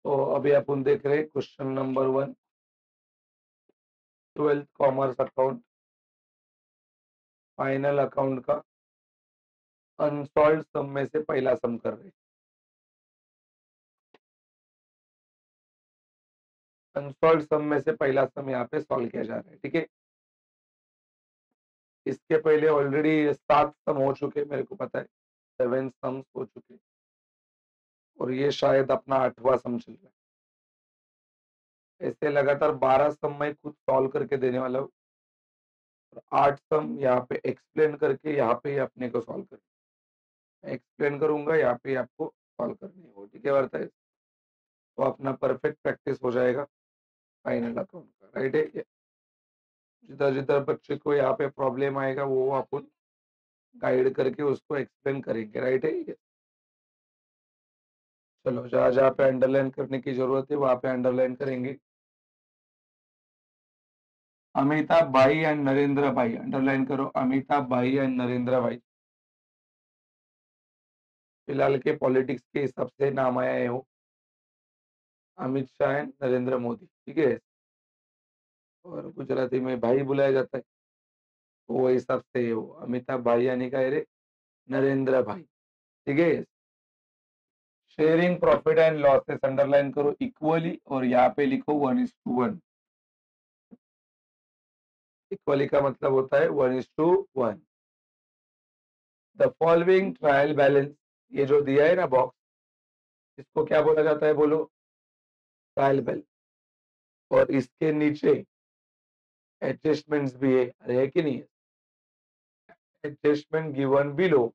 तो अभी अपन देख रहे हैं question number 1, 12th commerce account, final account का अनसॉल्व सम में से पहला सम कर रहे हैं। अनसॉल्व सम में से पहला सम यहाँ पे सॉल्व किया जा रहा है, ठीक है। इसके पहले ऑलरेडी 7 सम हो चुके, मेरे को पता है 7 सम्स हो चुके, और ये शायद अपना 8वां सम चल रहा है। ऐसे लगातार 12 सम मैं खुद सॉल्व करके देने वाला हूँ, और 8 सम यहाँ पे एक्सप्लेन करके यहाँ पे ही अपने को सॉल्व करना, एक्सप्लेन करूंगा, यहाँ पे आपको सॉल्व करनी है वो, ठीक है। वर्ता है तो अपना परफेक्ट प्रैक्टिस हो जाएगा फाइनल अकाउंट का, राइट है। जिधर जिधर बच्चे को यहाँ पे प्रॉब्लम आएगा वो अपन गाइड करके उसको एक्सप्लेन करेंगे, राइट है। चलो, जहाँ जहाँ पे अंडरलाइन करने की जरूरत है वहां पे अंडरलाइन करेंगे। अमिताभ भाई एंड नरेंद्र भाई, अंडरलाइन करो, अमिताभ भाई एंड नरेंद्र भाई। फिलहाल के पॉलिटिक्स के हिसाब से नाम आया है वो, अमित शाह एंड नरेंद्र मोदी, ठीक है। और गुजराती में भाई बुलाया जाता है, तो वो हिसाब से वो अमिताभ भाई यानी का रे नरेंद्र भाई, ठीक है। Sharing profit and losses underline करो इक्वली, और यहाँ पे लिखो 1:1। इक्वली का मतलब होता है 1:1। द फॉलोइंग ट्रायल बैलेंस, ये जो दिया है ना बॉक्स, इसको क्या बोला जाता है बोलो? Trial balance. और इसके नीचे एडजस्टमेंट्स भी है, अरे है कि नहीं? Adjustment given below,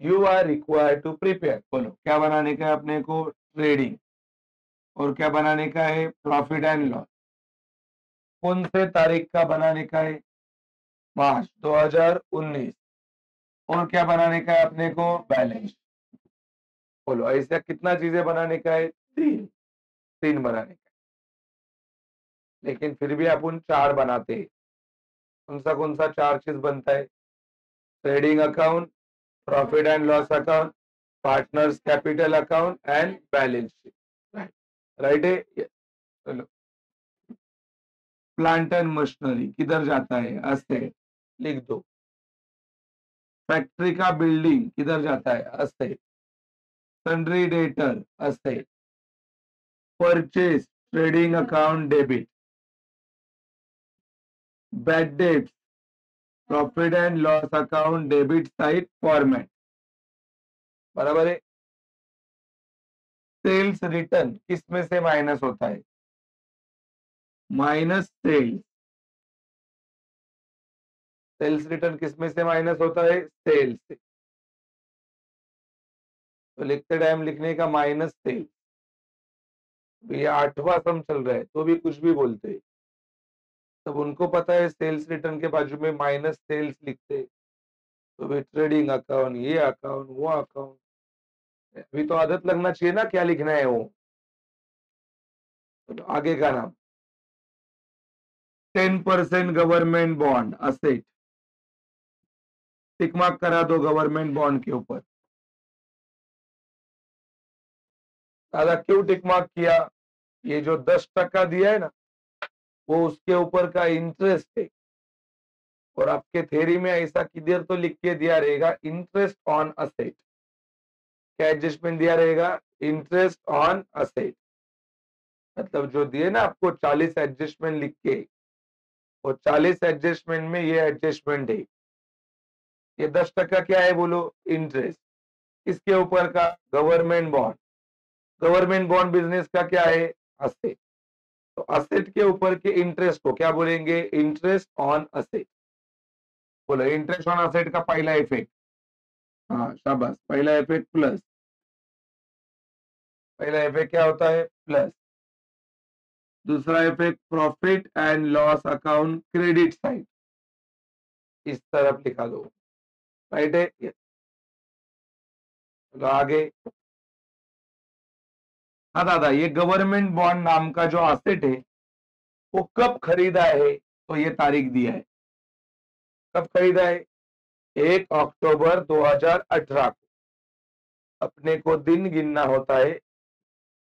you are required to prepare. बोलो क्या बनाने का है अपने को? ट्रेडिंग। और क्या बनाने का है? Profit and loss. कौन से तारीख का बनाने का है? मार्च 2019। और क्या बनाने का है अपने को? बैलेंस। बोलो ऐसा कितना चीजें बनाने का है? 3। 3 बनाने का है, लेकिन फिर भी अपन 4 बनाते हैं। कौन सा 4 चीज बनता है? Trading account, profit and loss account, partners capital account and balance sheet, right. Right है। चलो, प्लांट एंड मशीनरी किधर जाता है? असेट, लिख दो। फैक्ट्री का बिल्डिंग किधर जाता है? Asset. Sundry debtor, asset. Purchase, trading account debit. Bad debts, profit and loss account debit side format, बराबर है। सेल्स रिटर्न किस में से माइनस होता है? Minus cells. सेल्स रिटर्न किस में से माइनस होता है? सेल्स से। तो लिखते टाइम लिखने का माइनस सेल्स। ये 8वां सम चल रहा है तो भी कुछ भी बोलते हैं, तब उनको पता है सेल्स रिटर्न के बाजू में माइनस सेल्स लिखते, तो भाई ट्रेडिंग अकाउंट, ये अकाउंट, वो अकाउंट, अभी तो आदत लगना चाहिए ना क्या लिखना है वो। तो आगे का नाम 10% government bond asset, tick mark करा दो गवर्नमेंट बॉन्ड के ऊपर। दादा क्यों टिक मार्क किया? ये जो 10% दिया है ना, वो उसके ऊपर का इंटरेस्ट है, और आपके थ्योरी में ऐसा किधर तो लिख के दिया रहेगा इंटरेस्ट ऑन असेट। क्या एडजस्टमेंट दिया रहेगा? Interest on asset. मतलब जो दिए ना आपको 40 एडजस्टमेंट लिख के, वो 40 एडजस्टमेंट में ये एडजस्टमेंट है। ये 10% क्या है बोलो? इंटरेस्ट। किसके ऊपर का? Government bond. Government bond business का क्या है? असेट। तो असेट के ऊपर के इंटरेस्ट को क्या बोलेंगे? Interest on asset. बोलो इंटरेस्ट ऑन असेट का पहला इफेक्ट, हाँ शाबाश, पहला इफेक्ट प्लस। पहला इफेक्ट क्या होता है? प्लस। दूसरा effect profit and loss account credit side, इस तरफ लिखा दो, राइट है। चलो आगे। हाँ दादा, ये गवर्नमेंट बॉन्ड नाम का जो असेट है वो कब खरीदा है? तो ये तारीख दिया है, कब खरीदा है? 1 अक्टूबर 2018 को। अपने को दिन गिनना होता है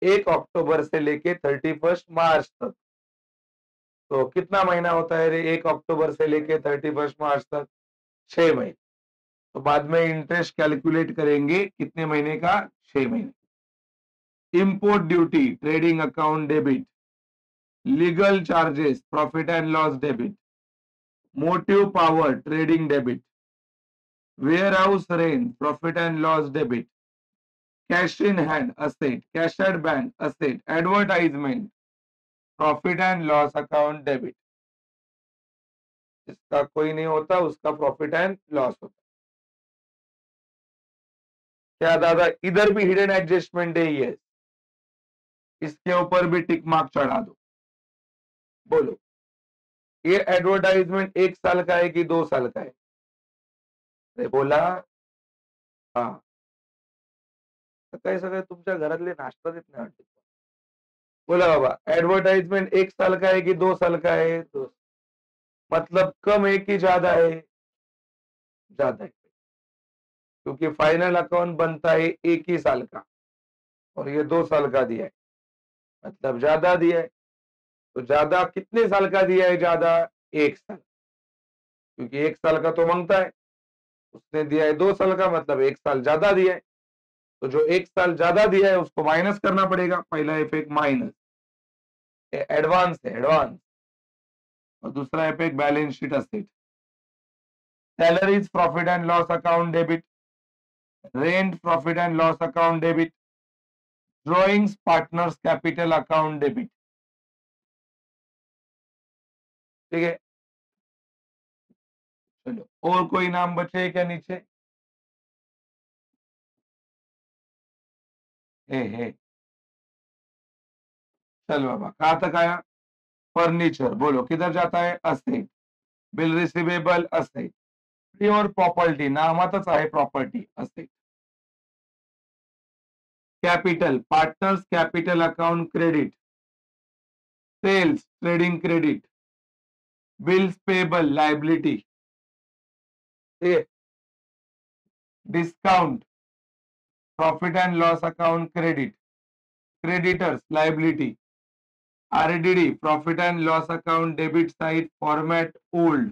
1 अक्टूबर से लेके 31 मार्च तक। तो कितना महीना होता है रे 1 अक्टूबर से लेके 31 मार्च तक? 6 महीने। तो बाद में इंटरेस्ट कैलकुलेट करेंगे कितने महीने का? 6 महीने। Import duty trading account debit, legal charges profit and loss debit, motive power trading debit, warehouse rent profit and loss debit, cash in hand asset, cash at bank asset, advertisement profit and loss account debit. जिसका कोई नहीं होता उसका profit and loss होता। क्या दादा इधर भी हिडन एडजस्टमेंट है? ये इसके ऊपर भी टिक मार्क चढ़ा दो। बोलो ये एडवर्टाइजमेंट 1 साल का है कि 2 साल का है? अरे बोला हाँ। सकाळी सकाळी तुमच्या घरातले नाश्ता देत नाही वाटत. बोला बाबा एडवर्टाइजमेंट 1 साल का है कि 2 साल का है? मतलब कम है कि ज्यादा है? ज्यादा है, क्योंकि फाइनल अकाउंट बनता है 1 ही साल का और ये 2 साल का दिया है, मतलब ज्यादा दिया है। तो ज्यादा कितने साल का दिया है? ज्यादा 1 साल, क्योंकि 1 साल का तो मांगता है, उसने दिया है 2 साल का, मतलब 1 साल ज्यादा दिया है। तो जो 1 साल ज्यादा दिया है उसको माइनस करना पड़ेगा। पहला इफेक्ट माइनस, एडवांस है एडवांस। और दूसरा effect balance sheet asset, salaries profit and loss account debit, rent profit and loss account debit, drawings partners capital account debit. ठीक है, चलो और कोई नाम बचे क्या नीचे? हे चलो बाबा कहां तक आया? फर्नीचर बोलो किधर जाता है? Asset, bill receivable asset, pure property नामातच आहे property asset, capital partners capital account credit, sales trading credit, bills payable liability, discount profit and loss account credit, creditors liability, RDD profit and loss account debit side format old,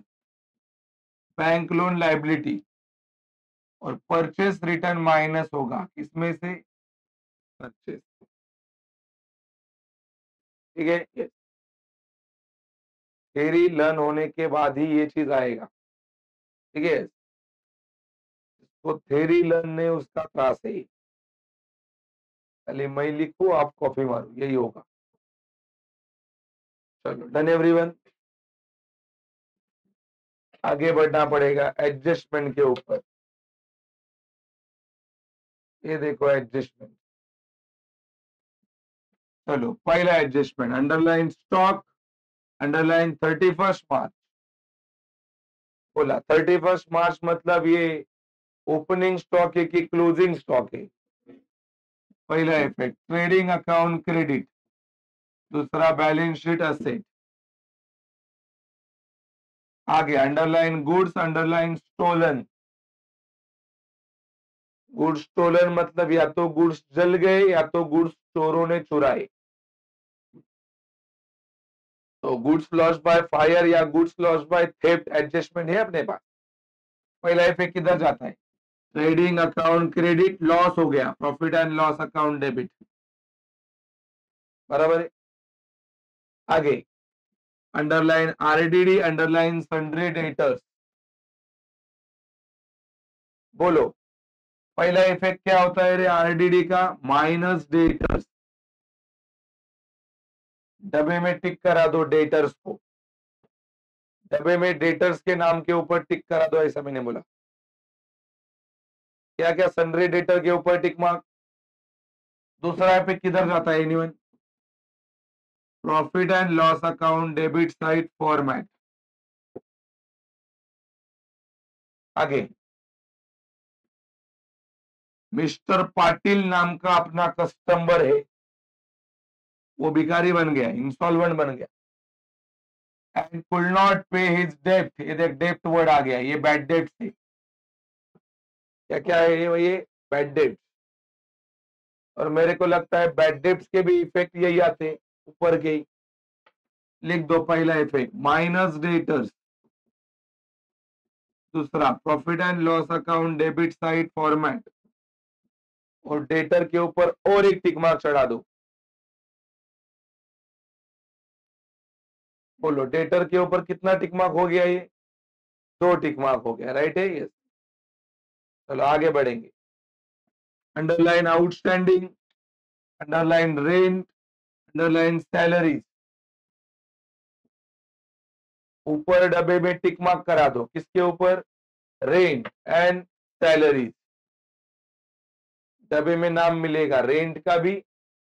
bank loan liability, और purchase return minus होगा किसमें से? Purchase. ठीक है, theory learn होने के बाद ही ये चीज आएगा। ठीक है, तो थ्योरी लर्न ने उसका त्रास है, खाली मैं लिखू आप कॉपी मारो, यही होगा। चलो डन एवरीवन, आगे बढ़ना पड़ेगा एडजस्टमेंट के ऊपर। ये देखो एडजस्टमेंट, चलो पहला एडजस्टमेंट अंडरलाइन स्टॉक, अंडरलाइन 31 मार्च। बोला 31 मार्च मतलब ये ओपनिंग स्टॉक है कि क्लोजिंग स्टॉक है? पहला इफेक्ट ट्रेडिंग अकाउंट क्रेडिट, दूसरा बैलेंस शीट असेट। आगे underline goods, underline stolen. Goods stolen मतलब या तो गुड्स जल गए या तो गुड्स चोरों ने चुराए। तो गुड्स लॉस्ट बाय फायर या goods lost by theft adjustment है अपने पास। पहला इफेक्ट किधर जाता है? ट्रेडिंग अकाउंट क्रेडिट, लॉस हो गया, profit and loss account debit. बराबर है। आगे underline RDD, underline sundry debtors. बोलो पहला इफेक्ट क्या होता है रे आरडीडी का? Minus debtors. डब्बे में टिक करा दो डेटर्स को, डब्बे में डेटर्स के नाम के ऊपर टिक करा दो, ऐसा मैंने बोला। क्या क्या? सन्ड्री डेटर के ऊपर टिक मार्क। दूसरा इफेक्ट किधर जाता है anyone? Profit and loss account debit side format. आगे मिस्टर पाटिल नाम का अपना कस्टमर है, वो भिखारी बन गया, इंस्टॉलमेंट बन गया, एंड कुड नॉट पे हिज डेप्ट। ये देख डेप्ट वर्ड आ गया, ये बैड डेप्ट है। क्या क्या है ये? बैड डेप्ट। और मेरे को लगता है बैड डेब्ट्स के भी इफेक्ट यही आते हैं, ऊपर के ही। लिख दो पहला इफेक्ट माइनस डेटर्स, दूसरा profit and loss account debit side format, और डेटर के ऊपर और एक टिक मार्क चढ़ा दो। बोलो डेटर के ऊपर कितना टिक मार्क हो गया? ये 2 टिक मार्क हो गया, राइट है? यस। चलो आगे बढ़ेंगे। Underline outstanding, underline rent, underline salaries. ऊपर डब्बे में टिक मार्क करा दो, किसके ऊपर? Rent and salaries. डब्बे में नाम मिलेगा रेंट का भी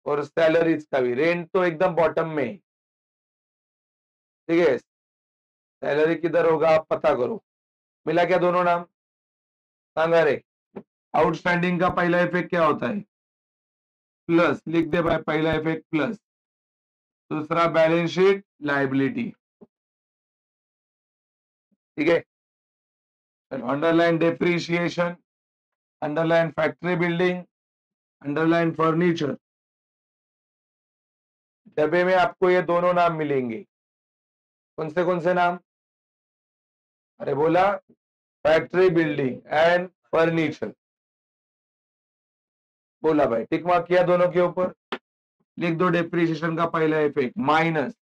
और सैलरीज का भी। रेंट तो एकदम बॉटम में है, ठीक है। सैलरी किधर होगा आप पता करो। मिला क्या दोनों नाम? सांगा रे। आउटस्टैंडिंग का पहला इफेक्ट क्या होता है? प्लस, लिख दे भाई पहला इफेक्ट प्लस। दूसरा बैलेंस शीट लाइबिलिटी, ठीक है। Underline depreciation, underline factory building, underline furniture. डब्बे में आपको ये दोनों नाम मिलेंगे। कौन से नाम? अरे बोला फैक्ट्री बिल्डिंग एंड फर्नीचर। बोला भाई, टिक मार्क किया दोनों के ऊपर। लिख दो डेप्रिसिएशन का पहला इफेक्ट माइनस,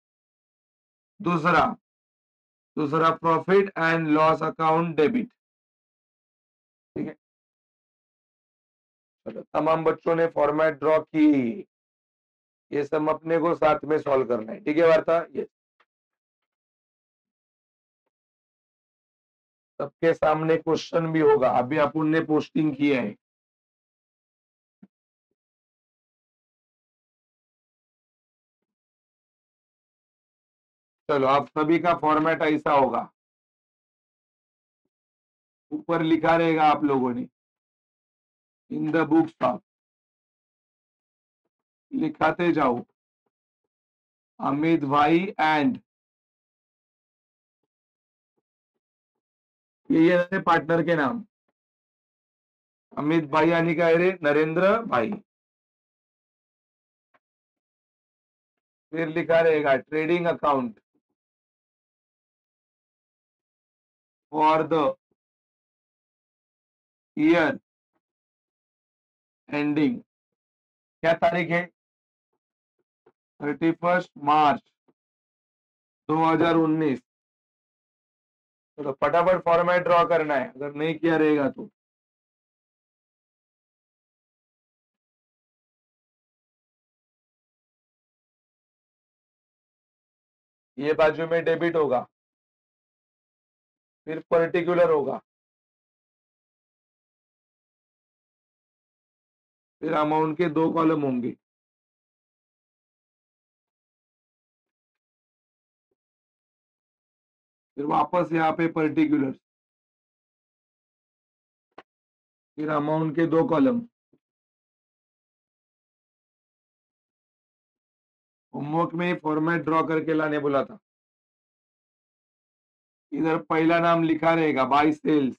दूसरा दूसरा profit and loss account debit, ठीक है। चलो तमाम बच्चों ने फॉर्मेट ड्रॉ की, ये सब अपने को साथ में सॉल्व करना है, ठीक है वार्ता? ये सबके सामने क्वेश्चन भी होगा, अभी अपन ने पोस्टिंग किया है। चलो आप सभी का फॉर्मेट ऐसा होगा, ऊपर लिखा रहेगा आप लोगों ने इन द बुक्स ऑफ, लिखाते जाओ अमित भाई एंड, ये पार्टनर के नाम। अमित भाई यानी क्या है रे? नरेंद्र भाई। फिर लिखा रहेगा trading account for the year ending, क्या तारीख है? 31 मार्च 2019। तो फटाफट फॉर्मेट ड्रॉ करना है, अगर नहीं किया रहेगा तो। ये बाजू में डेबिट होगा, फिर पर्टिकुलर होगा, फिर अमाउंट के 2 कॉलम होंगे। फिर वापस यहाँ पे पर्टिकुलर, फिर अमाउंट के 2 कॉलम। होमवर्क में फॉर्मेट ड्रॉ करके लाने बोला था। इधर पहला नाम लिखा रहेगा by sales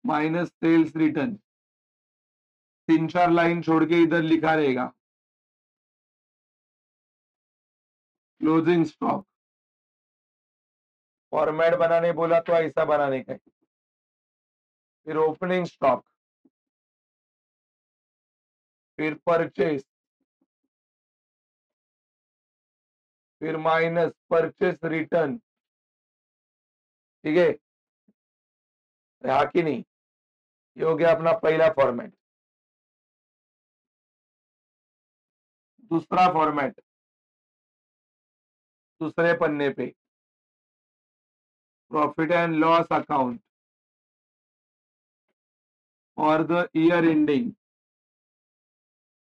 minus sales return, 3-4 line छोड़ के इधर लिखा रहेगा क्लोजिंग स्टॉक। फॉर्मेट बनाने बोला तो ऐसा बनाने का है। फिर ओपनिंग स्टॉक, फिर परचेस, फिर माइनस परचेस रिटर्न, ठीक है। हाँ कि नहीं? ये हो गया अपना पहला फॉर्मेट। दूसरा फॉर्मेट दूसरे पन्ने पे प्रॉफिट एंड लॉस अकाउंट और द ईयर एंडिंग,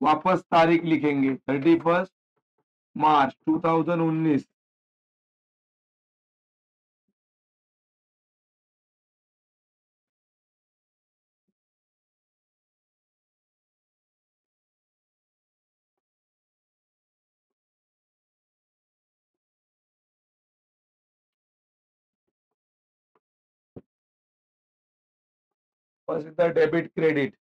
वापस तारीख लिखेंगे 31 मार्च 2019। बस इधर डेबिट क्रेडिट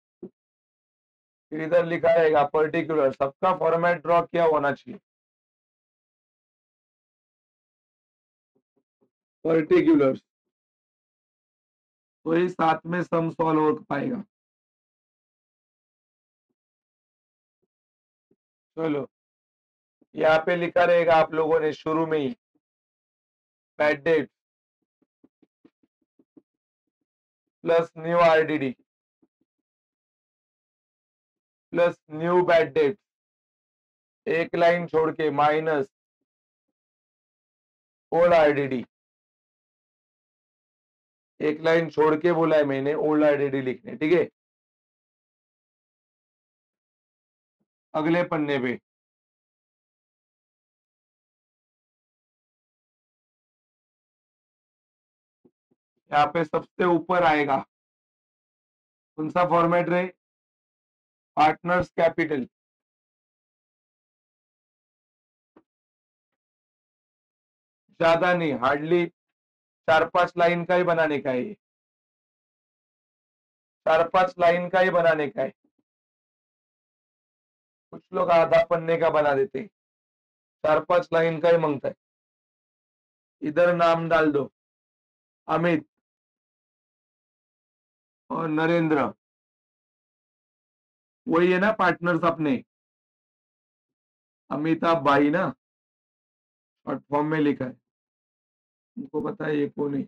फिर इधर लिखा रहेगा पर्टिकुलर, सबका फॉर्मेट ड्रॉ किया होना चाहिए, पर्टिकुलर, तो ही साथ में सम सॉल्व हो पाएगा। चलो, यहाँ पे लिखा रहेगा आप लोगों ने शुरू में ही bad debt plus new RDD plus new bad debt, एक लाइन छोड़ के माइनस ओल्ड आरडीडी, एक लाइन छोड़ के बोला है मैंने ओल्ड आरडीडी लिखने, ठीक है। अगले पन्ने पे यहाँ पे सबसे ऊपर आएगा कौन सा फॉर्मेट रहे, पार्टनर्स कैपिटल, ज्यादा नहीं, हार्डली 4-5 लाइन का ही बनाने का है, 4-5 लाइन का ही बनाने का है, कुछ लोग आधा पन्ने का बना देते हैं, 4-5 लाइन का ही मांगता है। इधर नाम डाल दो अमित और नरेंद्र, वही है ना पार्टनर्स अपने, अमिताभ भाई ना, शॉर्ट फॉर्म में लिखा है, उनको पता है ये कौन है।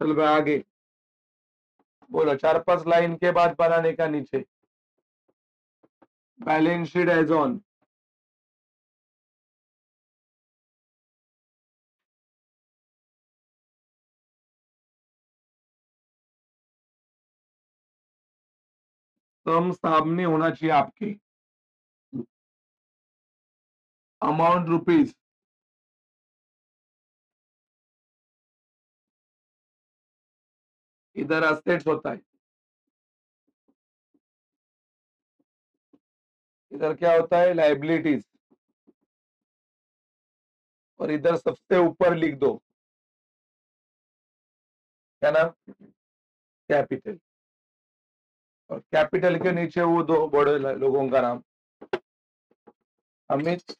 चल भाई आगे बोलो, 4-5 लाइन के बाद बनाने का नीचे बैलेंस शीट एज ऑन, सम सामने होना चाहिए आपके, अमाउंट रुपीज, इधर असेट्स होता है, इधर क्या होता है लाइबिलिटीज, और इधर सबसे ऊपर लिख दो क्या नाम, कैपिटल, और कैपिटल के नीचे वो दो बड़े लोगों का नाम, अमित,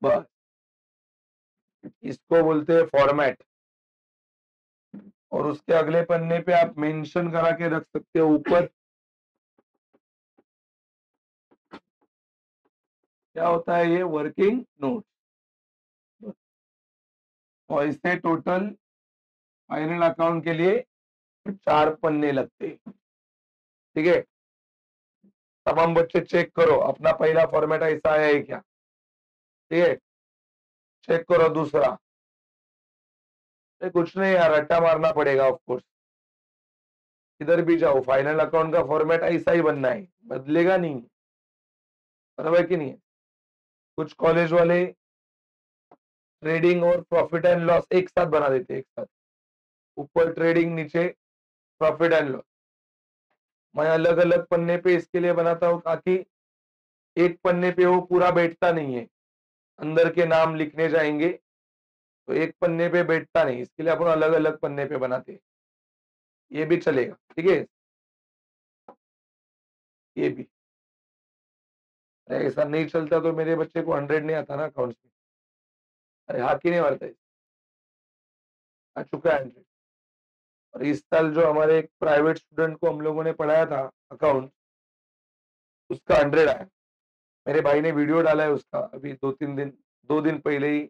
बस, इसको बोलते हैं फॉर्मेट। और उसके अगले पन्ने पे आप मेंशन करा के रख सकते हो ऊपर, क्या होता है ये वर्किंग नोट, और इससे टोटल फाइनल अकाउंट के लिए 4 पन्ने लगते हैं, ठीक है। तमाम बच्चे चेक करो अपना पहला फॉर्मेट ऐसा है क्या, ठीक है, चेक करो दूसरा, कुछ नहीं यार, रट्टा मारना पड़ेगा ऑफ कोर्स, इधर भी जाओ, फाइनल अकाउंट का फॉर्मेट ऐसा ही बनना है, बदलेगा नहीं, बराबर है कि नहीं है। कुछ कॉलेज वाले ट्रेडिंग और प्रॉफिट एंड लॉस एक साथ बना देते हैं, एक साथ, ऊपर ट्रेडिंग नीचे प्रॉफिट एंड लॉस। मैं अलग अलग पन्ने पे इसके लिए बनाता हूँ ताकि एक पन्ने पे वो पूरा बैठता नहीं है, अंदर के नाम लिखने जाएंगे तो एक पन्ने पे बैठता नहीं, इसके लिए अपन अलग अलग पन्ने पे बनाते हैं, ये भी चलेगा, ठीक है, ये भी। अरे ऐसा नहीं चलता तो मेरे बच्चे को 100 नहीं आता ना अकाउंट्स में, अरे हाँ की नहीं मारता है, आ चुका है 100। और इस साल जो हमारे एक प्राइवेट स्टूडेंट को हम लोगों ने पढ़ाया था अकाउंट, उसका 100 आया, मेरे भाई ने वीडियो डाला है उसका, अभी 2 दिन पहले ही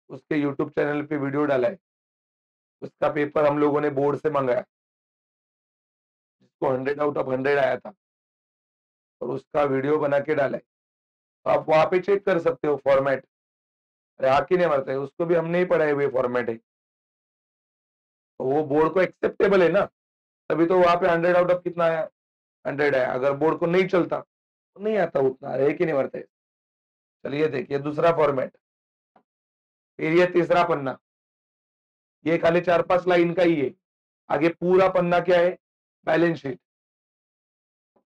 उसके यूट्यूब चैनल पे वीडियो डाला है, उसका पेपर हम लोगों ने बोर्ड से मंगाया, जिसको 100 आउट ऑफ 100 आया था, और उसका वीडियो बना के डाला है, तो आप वहां पे चेक कर सकते हो फॉर्मेट। अरे हाकी नहीं मारता है, उसको भी हमने ही पढ़ाए हुए फॉर्मेट है, तो वो बोर्ड को एक्सेप्टेबल है ना, तभी तो वहां पे 100 आउट ऑफ कितना आया, 100 आया। अगर बोर्ड को नहीं चलता तो नहीं आता उतना, एक ही नहीं मारता है। चलिए देखिए दूसरा फॉर्मेट, फिर ये तीसरा पन्ना, ये खाली 4-5 लाइन का ही है, आगे पूरा पन्ना क्या है, बैलेंस शीट,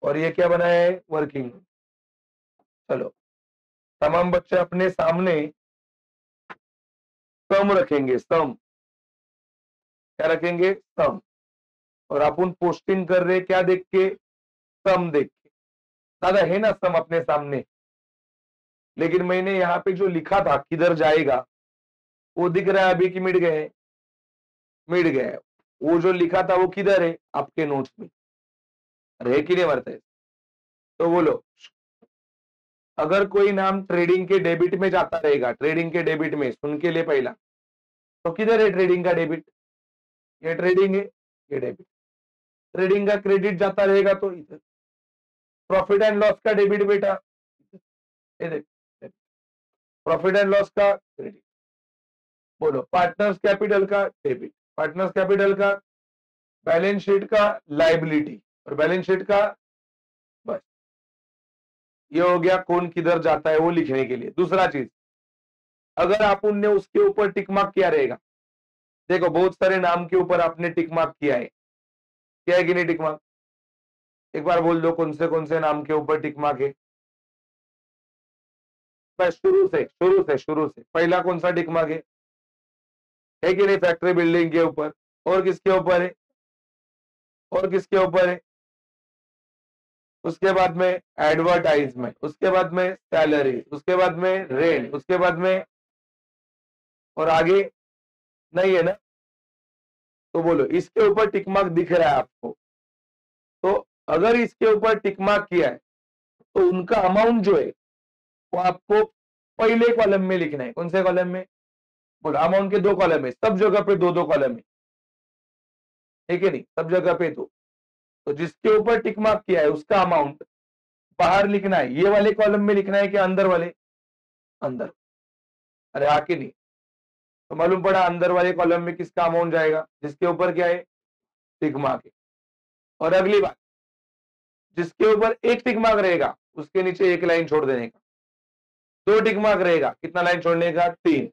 और ये क्या बनाया है, वर्किंग। चलो, तमाम बच्चे अपने सामने सम रखेंगे, सम क्या रखेंगे, सम, और अपन पोस्टिंग कर रहे क्या देख के, सम देख के। दादा है ना सम अपने सामने, लेकिन मैंने यहाँ पे जो लिखा था किधर जाएगा वो दिख रहा है अभी कि मिट गए, मिट गए। वो जो लिखा था वो किधर है, आपके नोट्स में रहे कि नहीं मरते। तो बोलो, अगर कोई नाम ट्रेडिंग के डेबिट में जाता रहेगा, ट्रेडिंग के डेबिट में, सुन के लिए पहला, तो किधर है ट्रेडिंग का डेबिट, ये ट्रेडिंग है, ये डेबिट। ट्रेडिंग का क्रेडिट जाता रहेगा तो इधर, प्रॉफिट एंड लॉस का डेबिट बेटा, ये देख, प्रॉफिट एंड लॉस का क्रेडिट। बोलो पार्टनर्स कैपिटल का डेबिट, पार्टनर्स कैपिटल का, बैलेंस शीट का लाइबिलिटी, और बैलेंस शीट का, बस ये हो गया कौन किधर जाता है वो लिखने के लिए। दूसरा चीज, अगर आप उनने उसके ऊपर टिक मार्क किया रहेगा, देखो बहुत सारे नाम के ऊपर आपने टिक मार्क किया है कि नहीं टिक मार्क, एक बार बोल दो कौन से नाम के ऊपर टिक मार्क है। बस शुरू से पहला कौन सा टिक मार्क है कि नहीं, फैक्ट्री बिल्डिंग के ऊपर। और किसके ऊपर है, और किसके ऊपर है, उसके बाद में एडवर्टाइजमेंट, उसके बाद में सैलरी, उसके बाद में रेंट, उसके बाद में, और आगे नहीं है ना। तो बोलो इसके ऊपर टिक मार्क दिख रहा है आपको, तो अगर इसके ऊपर टिक मार्क किया है तो उनका अमाउंट जो है वो आपको पहले कॉलम में लिखना है। कौन से कॉलम में, बोलो अमाउंट के दो कॉलम है, सब जगह पे दो दो कॉलम है, ठीक है नहीं, सब जगह पे दो। तो जिसके ऊपर टिक मार्क किया है उसका अमाउंट बाहर लिखना है, ये वाले कॉलम में लिखना है कि अंदर वाले, अंदर। अरे आके नहीं, तो मालूम पड़ा अंदर वाले कॉलम में किसका अमाउंट जाएगा, जिसके ऊपर क्या है, टिक मार्क है। और अगली बात, जिसके ऊपर एक टिक मार्क रहेगा उसके नीचे एक लाइन छोड़ देने का, दो टिक मार्क रहेगा कितना लाइन छोड़ने का, तीन।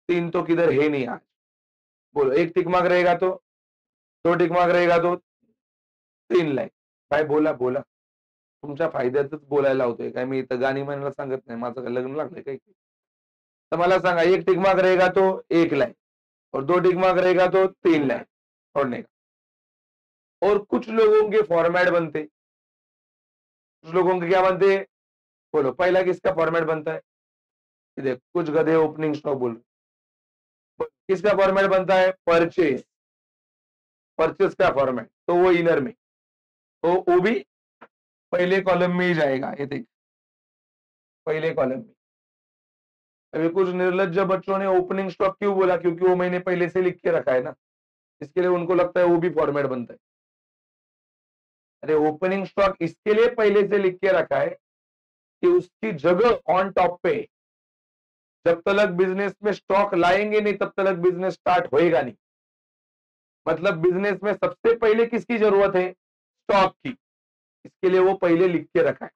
तीन तो किधर है नहीं आज, बोलो एक टिक मार्क रहेगा तो, दो टिक मार्क रहेगा तो तीन लाइन। भाई बोला बोला तुमच्या फायद्यातच बोलायला होतोय काय, मी इथं गाणी म्हणायला सांगत नाही, माझं काय लग्न लागलंय काय। तर मला सांगा, एक टिक मार्क रहेगा तो एक लाइन, और दो टिक मार्क रहेगा तो तीन लाइन छोड़ने का। और कुछ लोगों के फॉर्मेट बनते, कुछ लोगों के क्या बनते, बोलो पहला किसका फॉर्मेट बनता है, देख कुछ गधे ओपनिंग स्टॉक बोल, किसका फॉर्मेट बनता है, परचेज, परचेज का फॉर्मेट, तो वो इनर में, तो वो भी पहले कॉलम में ही जाएगा। ये देख पहले कॉलम में। अभी कुछ निर्लज्ज बच्चों ने ओपनिंग स्टॉक क्यों बोला, क्योंकि वो मैंने पहले से लिख के रखा है ना, इसके लिए उनको लगता है वो भी फॉर्मेट बनता है। अरे ओपनिंग स्टॉक इसके लिए पहले से लिख के रखा है कि उसकी जगह ऑन टॉप पे, जब तक बिजनेस में स्टॉक लाएंगे नहीं तब तक बिजनेस स्टार्ट होएगा नहीं। मतलब बिजनेस में सबसे पहले किसकी जरूरत है, स्टॉक की, इसके लिए वो पहले लिख के रखा है।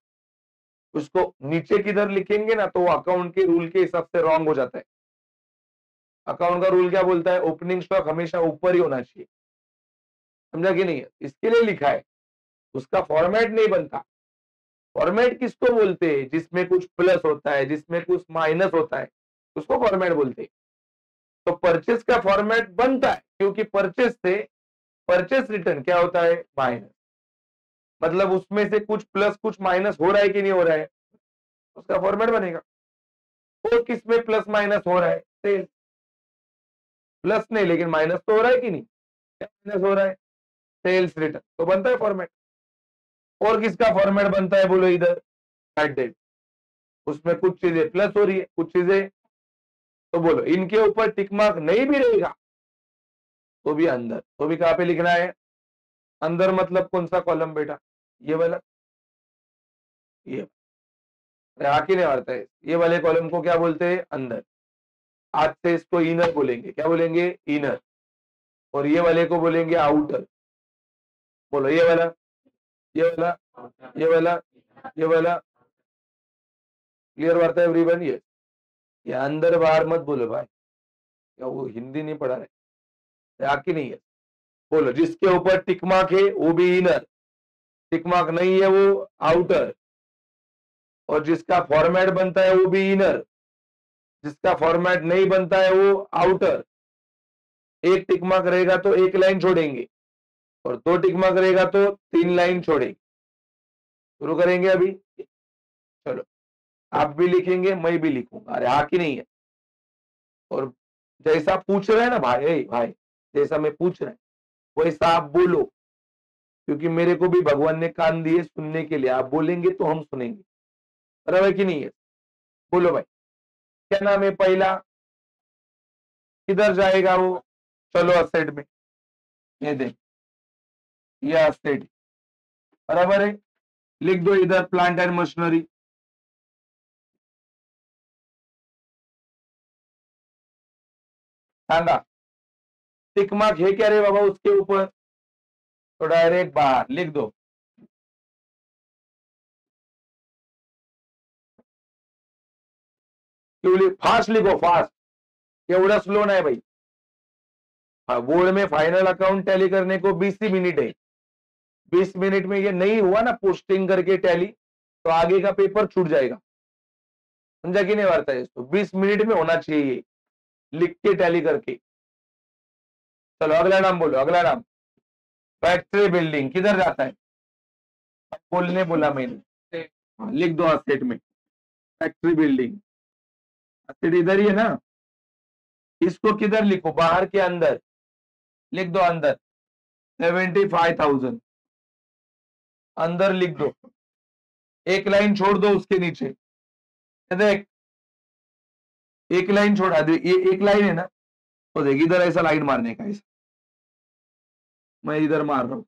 उसको नीचे किधर लिखेंगे ना तो वो अकाउंट के रूल के हिसाब से रॉन्ग हो जाता है। अकाउंट का रूल क्या बोलता है, ओपनिंग स्टॉक हमेशा ऊपर ही होना चाहिए, समझा कि नहीं है, इसके लिए लिखा है, उसका फॉर्मेट नहीं बनता। फॉर्मेट किसको बोलते हैं, जिसमें कुछ प्लस होता है, जिसमें कुछ माइनस होता है, उसको फॉर्मेट बोलते हैं। तो परचेस का फॉर्मेट बनता है, क्योंकि परचेस से परचेस रिटर्न क्या होता है, माइनस, मतलब उसमें से कुछ प्लस कुछ माइनस हो रहा है कि नहीं हो रहा है, उसका फॉर्मेट बनेगा। और किसमें प्लस माइनस हो रहा है, सेल्स, प्लस नहीं लेकिन माइनस तो हो रहा है कि नहीं, क्या माइनस हो रहा है, सेल्स रिटर्न, तो बनता है फॉर्मेट। और किसका फॉर्मेट बनता है, बोलो इधर एट डेट, उसमें कुछ चीजें प्लस हो रही है, कुछ चीजें, तो बोलो इनके ऊपर टिक मार्क नहीं भी रहेगा तो भी अंदर, तो भी कहां पे लिखना है, अंदर। मतलब कौन सा कॉलम बेटा, ये वाला, ये आके नहीं मारता है, ये वाले कॉलम को क्या बोलते हैं, अंदर। आज से इसको इनर बोलेंगे, क्या बोलेंगे, इनर। और ये वाले को बोलेंगे आउटर। बोलो ये वाला, ये वाला, ये वाला, ये वाला, क्लियर बात है एवरीवन। ये अंदर बाहर मत बोलो भाई, क्या वो हिंदी नहीं पढ़ा रहे, आके नहीं है। बोलो जिसके ऊपर टिक मार्क है वो भी इनर, टिक मार्क नहीं है वो आउटर, और जिसका फॉर्मेट बनता है वो भी इनर, जिसका फॉर्मेट नहीं बनता है वो आउटर। एक टिक मार्क रहेगा तो एक लाइन छोड़ेंगे, और 2 टिक मार्क रहेगा तो 3 लाइन छोड़ेगी। शुरू करेंगे अभी। चलो, आप भी लिखेंगे, मैं भी लिखूंगा। अरे हाँ कि नहीं है? और जैसा पूछ रहे हैं ना भाई, भाई जैसा मैं पूछ रहा है वैसा आप बोलो, क्योंकि मेरे को भी भगवान ने कान दिए सुनने के लिए। आप बोलेंगे तो हम सुनेंगे। बराबर है कि नहीं है? बोलो भाई, क्या नाम है पहला? किधर जाएगा वो? चलो असेट में, ये दे, ये असेट। बराबर है, लिख दो इधर plant and machinery. Sanga, tick mark है क्या रे बाबा उसके ऊपर? तो डायरेक्ट बाहर लिख दो। क्यों? फास्ट लिखो, फास्ट। एवढा स्लो नाही भाई। बोर्ड में फाइनल अकाउंट टैली करने को 20 ही मिनट है। 20 मिनट में ये नहीं हुआ ना पोस्टिंग करके टैली, तो आगे का पेपर छूट जाएगा। समझा कि नहीं वार्ता है? इसको 20 मिनट में होना चाहिए लिख के टैली करके। चलो अगला नाम बोलो, अगला नाम। फैक्ट्री बिल्डिंग किधर जाता है? बोलने बोला मैंने। हाँ, लिख दो असेट में, फैक्ट्री बिल्डिंग। असेट इधर ही है ना, इसको किधर लिखो? बाहर के अंदर लिख दो, अंदर 75,000 अंदर लिख दो। एक लाइन छोड़ दो उसके नीचे। देख, एक लाइन छोड़ा दे, ये एक लाइन है ना, तो देख इधर ऐसा लाइन मारने का, ऐसा मैं इधर मार रहा हूं।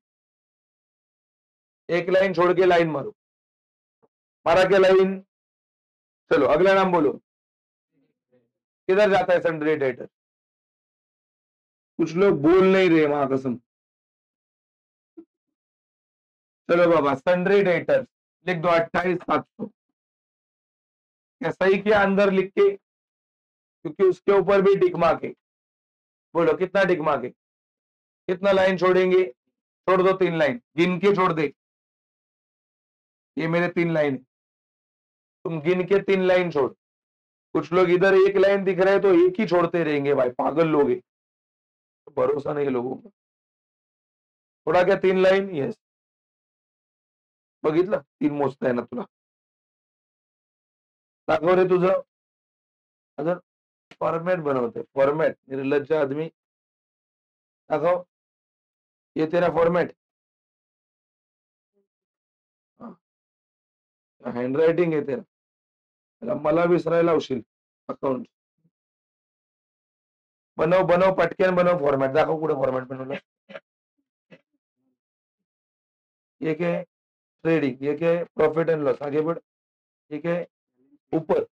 एक लाइन छोड़ के लाइन मारो, मारा क्या लाइन? चलो अगला नाम बोलो। किधर जाता है सन्ड्री डेटर? कुछ लोग बोल नहीं रहे, वहां कसम। चलो बाबा, सन्ड्री डेटर लिख दो 28,700। क्या सही किया अंदर लिख के? क्योंकि उसके ऊपर भी टिक मार्क है। बोलो कितना टिक मार्क है? कितना लाइन छोड़ेंगे? छोड़ दो 3 लाइन, गिन के छोड़ दे। ये मेरे 3 लाइन है, तुम गिन के 3 लाइन छोड़। कुछ लोग इधर एक लाइन दिख रहे हैं तो एक ही छोड़ते रहेंगे भाई, पागल लोग हैं। तो भरोसा नहीं है लोगों का। थोड़ा क्या 3 लाइन? येस, बघितलं 3 मोजता आहे ना तुला? दाखव रे तुझं अजून। फॉर्मॅट बनवते, फॉर्मॅट निर्लज्ज आदमी। दाखव, ये तेरा फॉर्मॅट? हँड रायटिंग आहे तेरा? त्याला मला विसरायला लावशील अकाउंट? बनव बनव, पटकन बनव फॉर्मॅट। दाखव कुठे फॉर्मॅट बनवलं? ये क्या है? ट्रेडिंग। ये क्या है? Profit and loss. आगे बढ़। ये क्या है? ऊपर।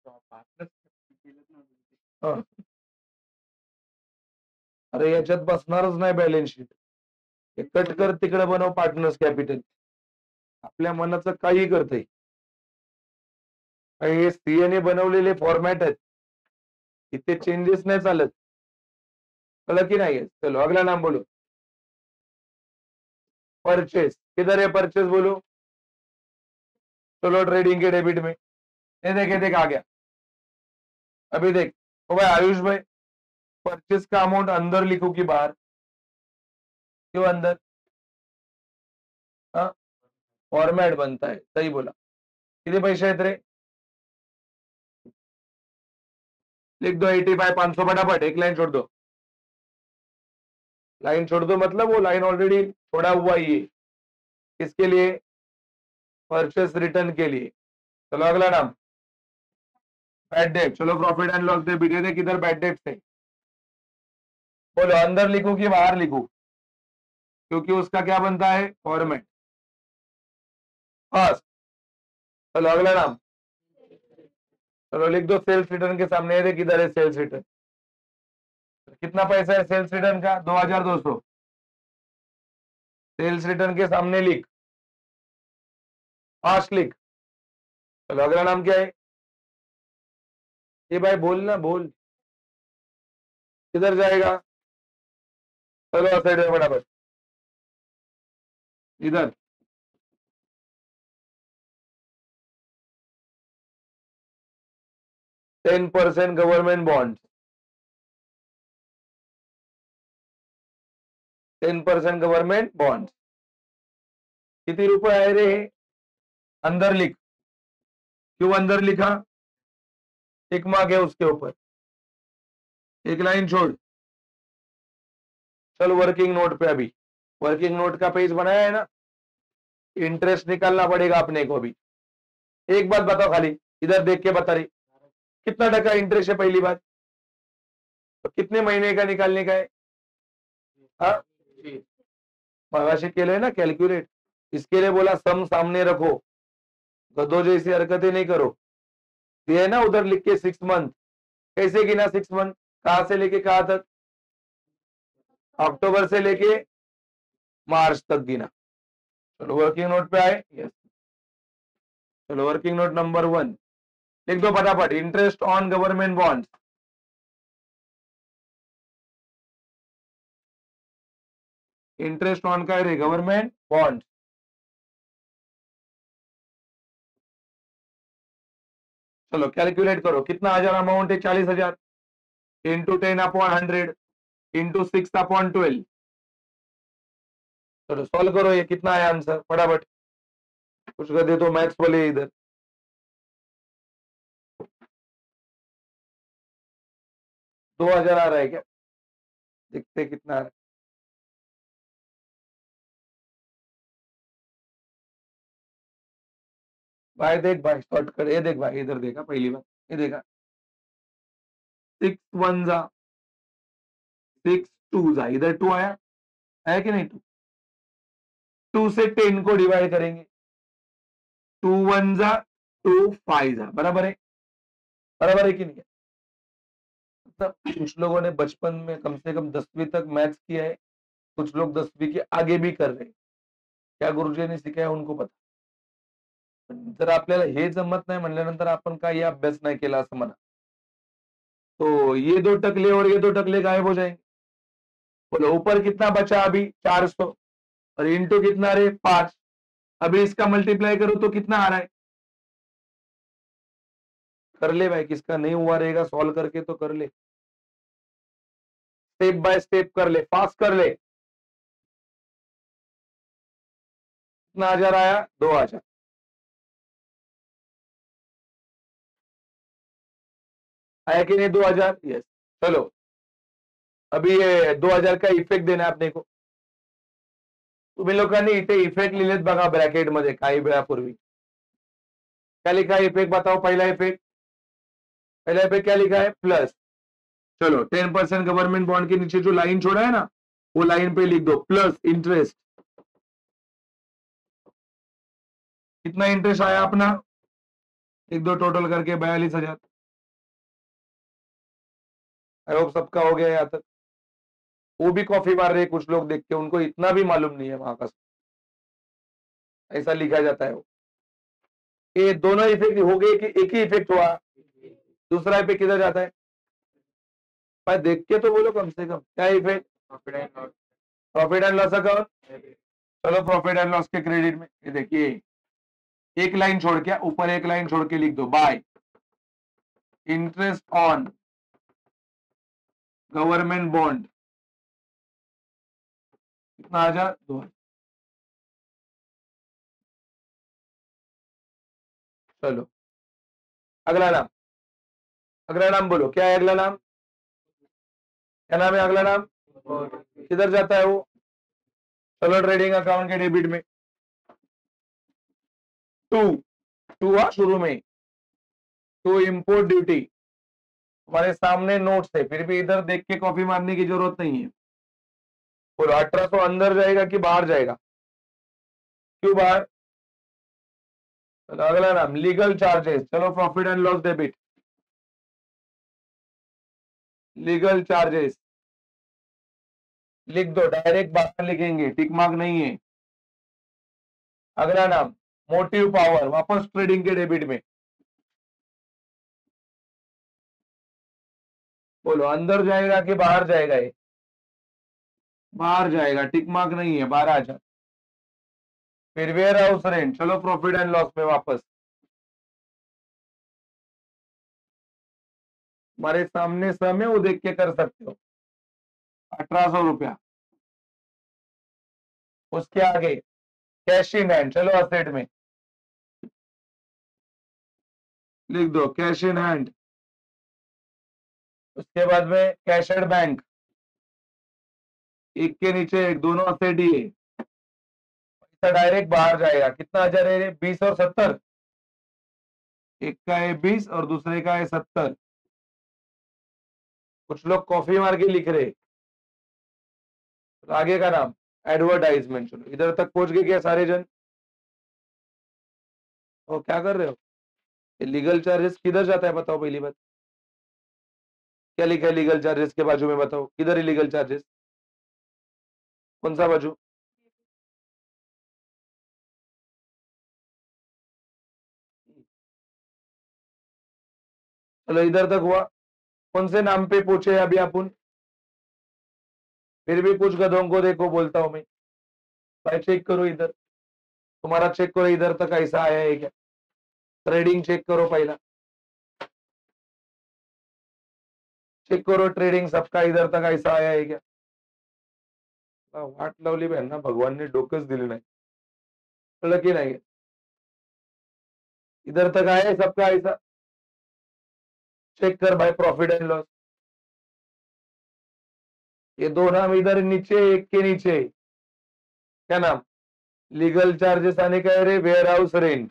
हाँ, अरे याच्यात बसणारच नाही बॅलन्स शीट। हे कट कर, तिकडे बनव पार्टनर्स कॅपिटल। आपल्या मनाचं काही करते। हे सीएने बनवलेले फॉर्मॅट आहेत, इथे चेंजेस नाही चालत। कळलं की नाही? चलो अगला नाम बोलो। परचेस किधर है? परचेस बोलो। चलो ट्रेडिंग के डेबिट में, ये देख आ गया। अभी देख, ओ भाई आयुष भाई, परचेस का अमाउंट अंदर लिखो कि बाहर? क्यों अंदर? हाँ, फॉर्मॅट बनता है, सही बोला। किती पैसे आहेत रे? लिख दो 85 500 फटाफट, एक लाइन छोड़ दो। लाइन छोड़ दो मतलब वो लाइन ऑलरेडी छोड़ा हुआ ही है। किसके लिए? परचेस रिटर्न के लिए। चलो अगला नाम, बैड डेट। चलो प्रॉफिट एंड लॉस डेबिट, ये देख किधर बैड डेट से। बोलो अंदर लिखूं कि बाहर लिखूं? क्योंकि उसका क्या बनता है? फॉर्मेट। फर्स्ट। चलो अगला नाम। चलो लिख दो सेल्स रिटर्न के सामने, ये देख किधर है सेल्स रिटर्न। कितना पैसा है सेल्स रिटर्न का? 2,200। सेल्स रिटर्न के सामने लिख, फास्ट लिख। चलो अगला नाम क्या है? ये भाई बोल ना, बोल। किधर जाएगा? चलो साइड में फटाफट, इधर। %10 गवर्नमेंट बॉन्ड। 10% government bonds. कितने रुपए आए रे? अंदर लिख। क्यों अंदर लिखा? टिक मार्क है उसके ऊपर, एक लाइन छोड़। चल वर्किंग नोट पे, अभी वर्किंग नोट का पेज बनाया है ना, इंटरेस्ट निकालना पड़ेगा अपने को भी। एक बात बताओ खाली, इधर देख के बता रही, कितना टका इंटरेस्ट है पहली बात, तो कितने महीने का निकालने का है? हाँ, मगाशी के लिए ना कैलकुलेट, इसके लिए बोला सम सामने रखो, गधों जैसी हरकतें नहीं करो। ये है ना उधर लिख के 6 मंथ, कैसे गिना 6 मंथ? कहां से लेके कहां तक? अक्टूबर से लेके मार्च तक गिना। चलो वर्किंग नोट पे आए, यस। चलो वर्किंग नोट नंबर 1 लिख दो फटाफट, interest on government bonds. Interest on का रे गवर्नमेंट बॉन्ड। चलो कैलकुलेट करो, कितना हजार अमाउंट है? 40,000 इंटू 10/100 इंटू 6/12। चलो सॉल्व करो, ये कितना है आंसर फटाफट, कुछ कर दे तो मैथ्स वाले इधर। 2,000 आ रहा है क्या? देखते कितना आ रहा है। भाई देख भाई, शॉर्ट कर, ये देख भाई, इधर देखा पहली बार, ये देखा 6 1 जा 6 2 जा, इधर 2 आया है कि नहीं? 2 से 10 को डिवाइड करेंगे, 2 1 जा 2 5 जा, बराबर है? बराबर है कि नहीं? मतलब कुछ लोगों ने बचपन में कम से कम 10वीं तक मैथ्स किया है, कुछ लोग 10वीं के आगे भी कर रहे हैं, क्या गुरुजी ने सिखाया उनको पता। जर आपल्याला हे जमत नाही म्हणल्यानंतर आपण काही अभ्यास नाही केला असं म्हणा, तो ये 2 टकले और ये 2 टकले गायब हो जाएंगे। बोलो ऊपर कितना बचा अभी? 400, और इंटू कितना रे? 5। अभी इसका मल्टीप्लाई करो तो कितना आ रहा है? कर ले भाई, किसका नहीं हुआ रहेगा सॉल्व करके तो कर ले, स्टेप बाय स्टेप कर ले, फास्ट कर ले। कितना हजार आया? 2,000 आया कि नहीं? 2,000, यस। चलो अभी ये 2,000 का इफेक्ट देना है अपने को। तुम्ही लोकांनी इथे इफेक्ट लिहिलेत बघा ब्रॅकेट मध्ये काही वेळापूर्वी, क्या लिखा है इफेक्ट? बताओ पहला इफेक्ट, पहला इफेक्ट क्या लिखा है? प्लस। चलो 10% गवर्नमेंट बॉन्ड के नीचे जो लाइन छोड़ा है ना, वो लाइन पे लिख दो प्लस इंटरेस्ट। कितना इंटरेस्ट आया अपना? एक दो टोटल करके 42,000। आई होप सबका हो गया यहाँ तक। वो भी कॉफी मार रहे कुछ लोग देख के, उनको इतना भी मालूम नहीं है वहां का, ऐसा लिखा जाता है वो। ये दोनों इफेक्ट हो गए कि एक ही इफेक्ट हुआ? दूसरा इफेक्ट किधर जाता है भाई? देख के तो बोलो कम से कम, क्या effect? Profit and loss account. चलो प्रॉफिट एंड लॉस के क्रेडिट में ये देखिए, एक लाइन छोड़ के ऊपर, एक लाइन छोड़ के लिख दो, bye interest on government bond. कितना आ जा? 2,000। चलो अगला नाम, अगला नाम बोलो, क्या है अगला नाम? क्या नाम है अगला नाम? किधर जाता है वो? चलो ट्रेडिंग अकाउंट के डेबिट में, टू टू शुरू में, टू इंपोर्ट ड्यूटी। हमारे सामने नोट्स है, फिर भी इधर देख के कॉपी मारने की जरूरत नहीं है। बोलो 1800 अंदर जाएगा कि बाहर जाएगा? क्यों बाहर? चलो अगला नाम, लीगल चार्जेस। चलो profit and loss debit, legal charges लिख दो, डायरेक्ट बाहर लिखेंगे, टिक मार्क नहीं है। अगला नाम, मोटिव पावर, वापस ट्रेडिंग के डेबिट में। बोलो अंदर जाएगा कि बाहर जाएगा? ये बाहर जाएगा, टिक मार्क नहीं है, बाहर आ जा। फिर वेयर हाउस रेंट, चलो प्रॉफिट एंड लॉस में वापस। हमारे सामने सम है, वो देख के कर सकते हो। 1,800 रुपया उसके आगे कैश इन हैंड, चलो असेट में लिख दो कैश इन हैंड। उसके बाद में कैश एट बैंक, एक के नीचे एक, दोनों असेट ही है। पैसा डायरेक्ट बाहर जाएगा, कितना आ जा रहे हैं? 20 और 70। एक का है 20 और दूसरे का है 70। कुछ लोग कॉफी मार के लिख रहे। तो आगे का नाम एडवर्टाइजमेंट। चलो इधर तक पहुंच गए क्या सारे जन? और क्या कर रहे हो? लीगल चार्जेस किधर जाता है बताओ पहली बात। क्या लिखा है लीगल चार्जेस के बाजू में? बताओ किधर है लीगल चार्जेस? कौन सा बाजू? चलो इधर तक हुआ। कौन से नाम पे पूछे अभी अपन? फिर भी कुछ गधों को देखो बोलता हूं मैं। भाई चेक करो इधर, तुम्हारा चेक करो इधर तक ऐसा आया है क्या? ट्रेडिंग चेक करो पहला, चेक करो ट्रेडिंग सबका इधर तक ऐसा आया है क्या? वाट लावली बहन ना, भगवान ने डोकच दिली नाही, कळलं की नाही? इधर तक आया है सबका ऐसा? चेक कर भाई प्रॉफिट एंड लॉस। ये दो नाम इधर नीचे, एक के नीचे क्या नाम? लीगल चार्जेस आने का है रे, वेयर हाउस रेंट।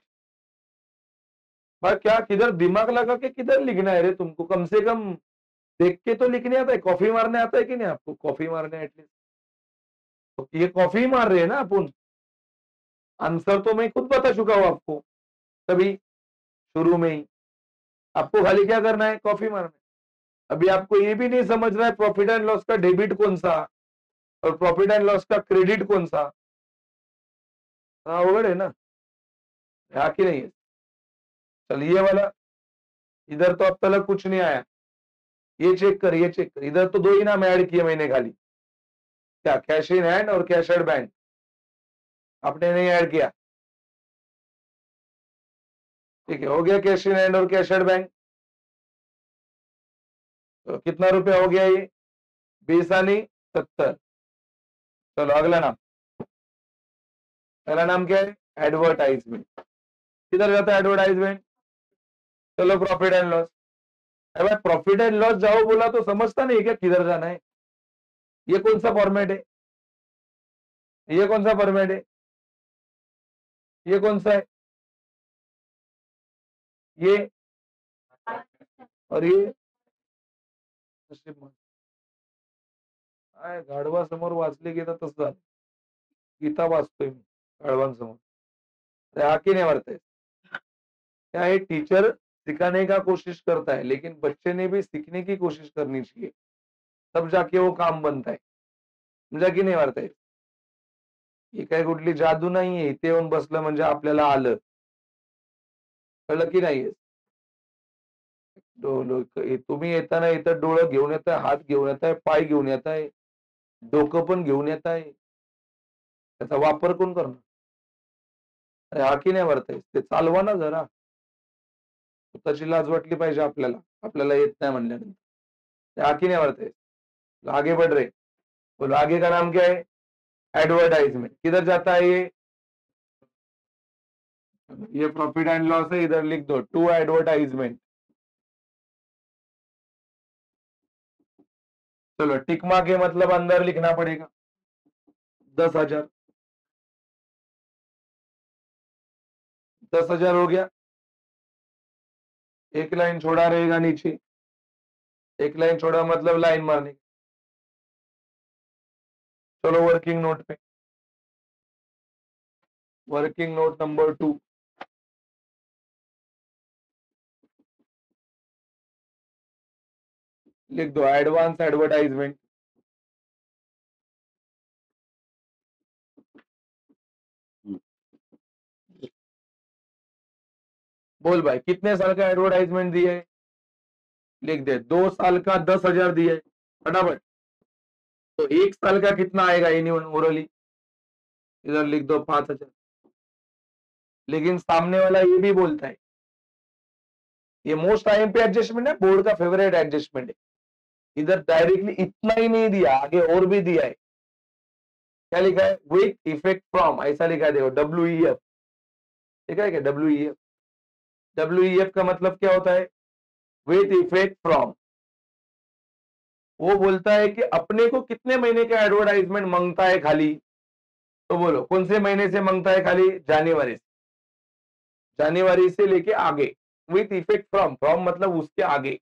भाई क्या किधर दिमाग लगा के किधर लिखना है रे तुमको? कम से कम देख के तो लिखने आता है। कॉफी मारने आता है कि नहीं आपको? कॉफी मारने एटलीस्ट तो ये कॉफी मार रहे हैं ना अपन। आंसर तो मैं खुद बता चुका हूं आपको तभी शुरू में ही। आपको खाली क्या करना है? कॉफी मारना है। अभी आपको ये भी नहीं समझ रहा है प्रॉफिट एंड लॉस का डेबिट कौन सा और प्रॉफिट एंड लॉस का क्रेडिट कौन सा? हाँ अवगढ़ है ना, हाँ कि नहीं है? चलिए वाला इधर तो अब तक कुछ नहीं आया। ये चेक कर, ये चेक कर, इधर तो दो ही नाम ऐड किए मैंने खाली। क्या? कैश इन हैंड और कैश एट बैंक। आपने नहीं ऐड किया? ठीक है, हो गया कैश इन हैंड और कैश एट बैंक। तो कितना रुपया हो गया ये? 20 आनी 70। चलो अगला नाम। पहला नाम क्या है? एडवर्टाइजमेंट। किधर जाता है एडवर्टाइजमेंट? चलो प्रॉफिट एंड लॉस। अरे प्रॉफिट एंड लॉस जाओ बोला तो समझता नहीं क्या किधर जाना है? ये कौन सा फॉर्मेट है? ये कौन सा फॉर्मेट है? ये कौन सा है? ये और ये काय गाढवा समोर वाचले गेलं तसं झालं. गीता वाचतोय मी गाढवांसमोर. ते आके नहीं मरते। क्या है, टीचर सिखाने का कोशिश करता है लेकिन बच्चे ने भी सीखने की कोशिश करनी चाहिए, तब जाके वो काम बनता है. समजा की नाही वाटतंय? ही काय कुठली जादू नाहीये, इथे येऊन बसलं म्हणजे आपल्याला आलं. कळलं की नाही? तुम्ही येताना इथं डोळं घेऊन येताय, हात घेऊन येताय, पाय घेऊन येताय, डोकं पण घेऊन येताय. त्याचा वापर कोण करणार? अरे हा की नाही वाटतंय? ते चालवा ना जरा. स्वतःची लाज वाटली पाहिजे आपल्याला. आपल्याला येत नाही म्हणल्यानंतर. ते हा की नहीं वाटतंय? आगे बढ़ रहे. बोलो आगे का नाम क्या है? एडवर्टाइजमेंट। किधर जाता है ये प्रॉफिट एंड लॉस है, इधर लिख दो टू एडवर्टाइजमेंट। चलो टिक मार्क के मतलब अंदर लिखना पड़ेगा 10,000। 10,000 हो गया। एक लाइन छोड़ा रहेगा नीचे, एक लाइन छोड़ा मतलब लाइन मारने। चलो वर्किंग नोट पे, वर्किंग नोट नंबर 2 लिख दो एडवांस एडवर्टाइजमेंट। बोल भाई कितने साल का एडवर्टाइजमेंट दिया है? लिख दे 2 साल का 10,000 दिया है फटाफट। तो 1 साल का कितना आएगा एन्युअल ओरली? इधर लिख दो 5,000। लेकिन सामने वाला ये भी बोलता है, ये मोस्ट टाइम पे एडजस्टमेंट है, बोर्ड का फेवरेट एडजस्टमेंट है। इधर डायरेक्टली इतना ही नहीं दिया, आगे और भी दिया है। क्या लिखा है? विथ इफेक्ट फ्रॉम, ऐसा लिखा है, देखो WEF लिखा है क्या? WEF का मतलब क्या होता है? With effect from. वो बोलता है कि अपने को कितने महीने का एडवर्टाइजमेंट मांगता है खाली, तो बोलो कौन से महीने से मांगता है खाली? जनवरी से लेके आगे। विथ इफेक्ट फ्रॉम, फ्रॉम मतलब उसके आगे,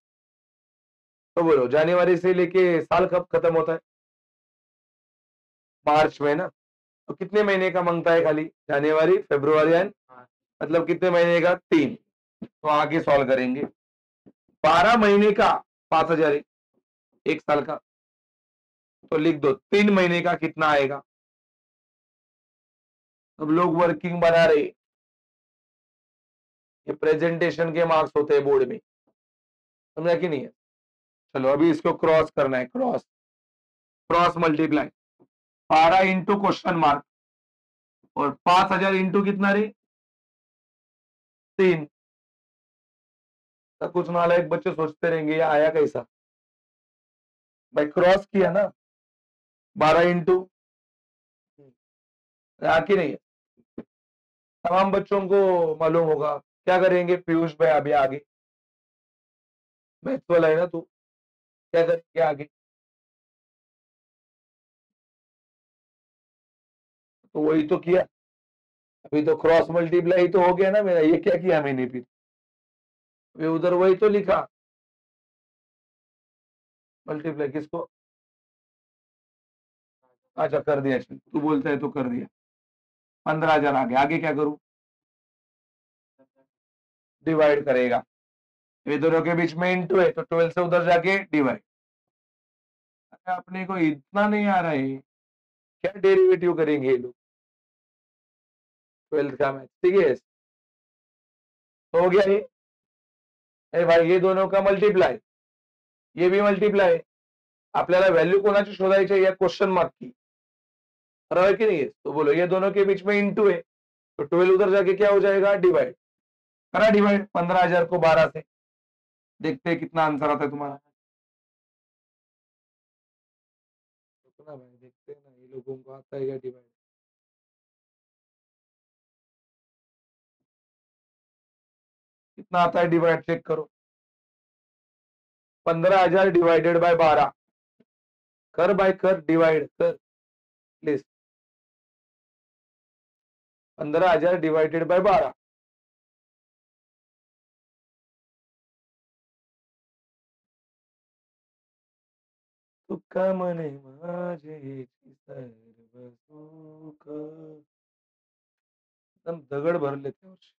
तो बोलो जनवरी से लेके साल कब खत्म होता है? मार्च में ना। तो कितने महीने का मांगता है खाली? जनवरी, फरवरी एंड, मतलब कितने महीने का? 3। तो आगे सॉल्व करेंगे। 12 महीने का 5,000 एक साल का, तो लिख दो 3 महीने का कितना आएगा? सब लोग वर्किंग बना रहे, ये प्रेजेंटेशन के मार्क्स होते हैं बोर्ड में, समझा कि नहीं है? चलो अभी इसको क्रॉस करना है, cross cross multiply. 12 into question mark और 5,000 इंटू कितना रे? 3। तो कुछ नालायक बच्चे सोचते रहेंगे ये आया कैसा? भाई क्रॉस किया ना, 12 इंटू, कि नहीं है? तमाम बच्चों को मालूम होगा। क्या करेंगे पीयूष भाई अभी आगे? मैथ्स वाला है ना तू, क्या करेंगे आगे? तो वही तो किया, अभी तो क्रॉस मल्टीप्लाई तो हो गया ना मेरा, ये क्या किया मैंने फिर? अभी उधर वही तो लिखा, मल्टीप्लाई किसको? अच्छा कर दिया, चल तू बोलता है तो कर दिया। 15,000 आगे, आगे क्या करूं? डिवाइड करेगा, ये दोनों के बीच में इंटू है तो 12 से उधर जाके डिवाइड। अपने को इतना नहीं आ रहा है, क्या डेरिवेटिव करेंगे ये लोग? 12th का मैथ, ठीक है? तो हो गया ये। अरे भाई ये दोनों का मल्टीप्लाई, ये भी मल्टीप्लाई। आपल्याला व्हॅल्यू कोणाची शोधायची आहे? या क्वेश्चन मार्क की, बराबर की नहीं है? तो बोलो ये दोनों के बीच में इंटू है, तो 12 उधर जाके क्या हो जाएगा? डिवाइड। करा डिवाइड 15,000 को 12 से, देखते हैं कितना आंसर आता है तुम्हारा। कितना भाई, देखते हैं ना ये लोगों को आता है क्या डिवाइड? कितना आता है डिवाइड, चेक करो। 15,000 डिवाइडेड बाय 12, कर बाय कर, डिवाइड कर प्लीज। 15,000 डिवाइडेड बाय 12, तुका मने माझे सर्व सुख, एकदम दगड भरले त्यावर्षी।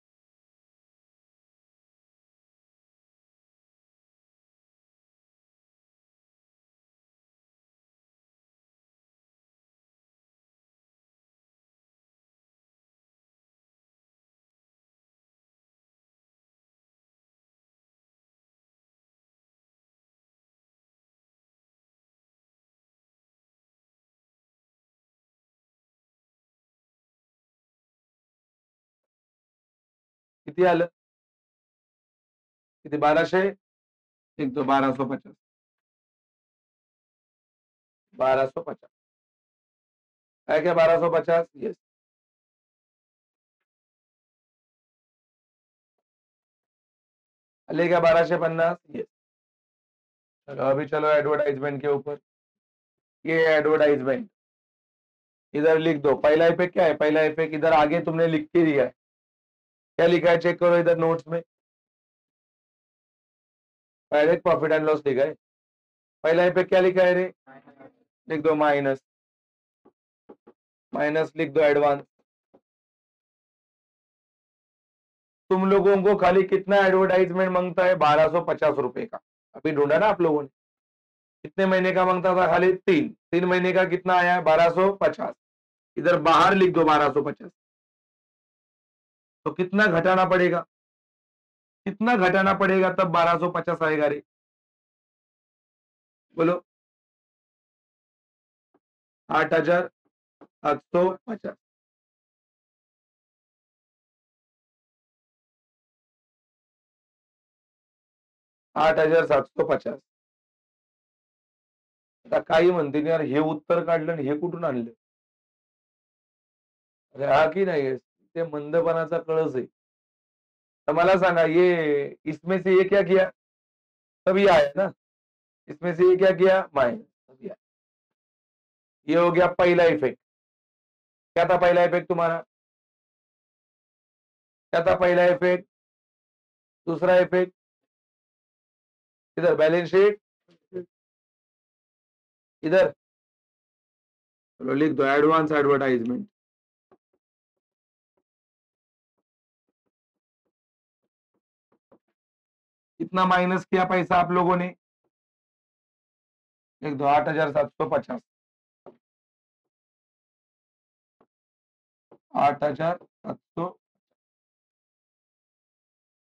किती आलं? किती? 1200, एक दो 1250, 1250 है क्या? 1250, यस। लेगा 1250, यस। चलो अभी चलो एडवर्टाइजमेंट के ऊपर। ये एडवर्टाइजमेंट इधर लिख दो। पहला इफेक्ट क्या है? पहला इफेक्ट इधर आगे तुमने लिख के दिया है, क्या लिखा है चेक करो इधर नोट्स में। डायरेक्ट प्रॉफिट एंड लॉस लिखा है। पहला इफेक्ट क्या लिखा है रे? लिख दो माइनस, माइनस लिख दो एडवांस। तुम लोगों को खाली कितना एडवर्टाइजमेंट मांगता है? 1250 रुपए का। अभी ढूंढा ना आप लोगों ने? कितने महीने का मांगता था? खाली 3। 3 महीने का कितना आया है? 1250। इधर बाहर लिख दो 1250। तो कितना घटाना पड़ेगा? कितना घटाना पड़ेगा तब 1250 आएगा रे? बोलो। 8,750। 8,750। आता काही म्हणते यार, हे उत्तर काढलं आणि हे कुठून आणलं? अरे हा की नाही आहे ते मंदपणाचा कळस आहे. तर मला सांगा ये इसमें से ये क्या किया? तभी आया ना? इसमें से ये क्या किया? माइनस तभी आया. ये हो गया पहला इफेक्ट. क्या था पहला इफेक्ट तुम्हारा? क्या था पहला इफेक्ट? दूसरा इफेक्ट इधर बैलेंस शीट, इधर चलो लिख दो एडवांस एडवर्टाइजमेंट. कितना माइनस किया पैसा आप लोगों ने? लिख दो 8,750. 8,700.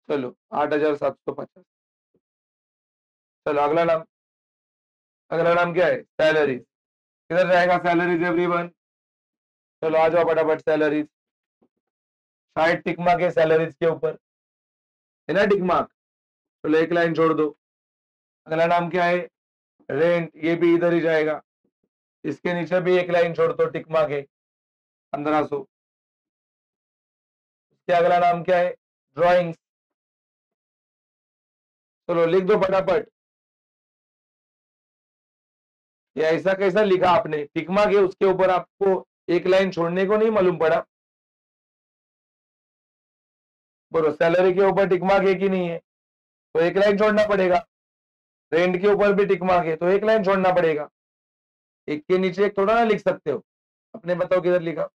चलो 8,750. चलो अगला नाम क्या है? सैलरीज. किधर जाएगा सैलरीज एवरीवन? चलो आ जाओ फटाफट सैलरीज. शायद टिक मार्क है सैलरीज के ऊपर, है ना टिक मार्क. चलो एक लाइन छोड़ दो. अगला नाम क्या है? रेंट. ये भी इधर ही जाएगा. इसके नीचे भी एक लाइन छोड़ दो, टिक मार्क है 1,500. इसके अगला नाम क्या है? ड्राइंग्स. चलो लिख दो फटाफट. ये ऐसा कैसा लिखा आपने? टिक मार्क है उसके ऊपर आपको एक लाइन छोड़ने को नहीं मालूम पड़ा? बोलो सैलरी के ऊपर टिक मार्क है कि नहीं है? तो एक लाइन छोड़ना पड़ेगा. रेंट के ऊपर भी टिक मार्क है तो एक लाइन छोड़ना पड़ेगा. एक के नीचे एक थोड़ा ना लिख सकते हो. अपने बताओ किधर लिखा?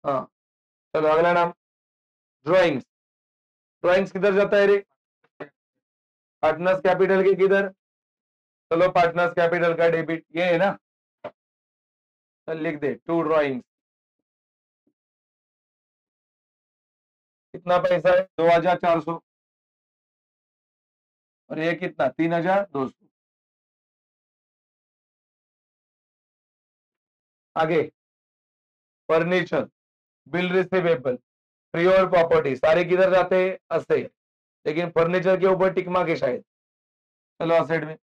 हाँ. चलो अगला नाम ड्राइंग्स. ड्राइंग्स किधर जाता है रे? पार्टनर्स कैपिटल के किधर? चलो पार्टनर्स कैपिटल का डेबिट ये है ना. चल लिख दे टू ड्राइंग्स. कितना पैसा है? 2,400. और ये कितना? 3,200. आगे फर्नीचर, बिल रिसीवेबल, फ्री और प्रॉपर्टी सारे किधर जाते हैं? असेट. लेकिन फर्नीचर के ऊपर टिक मार्क है शायद. चलो असेट में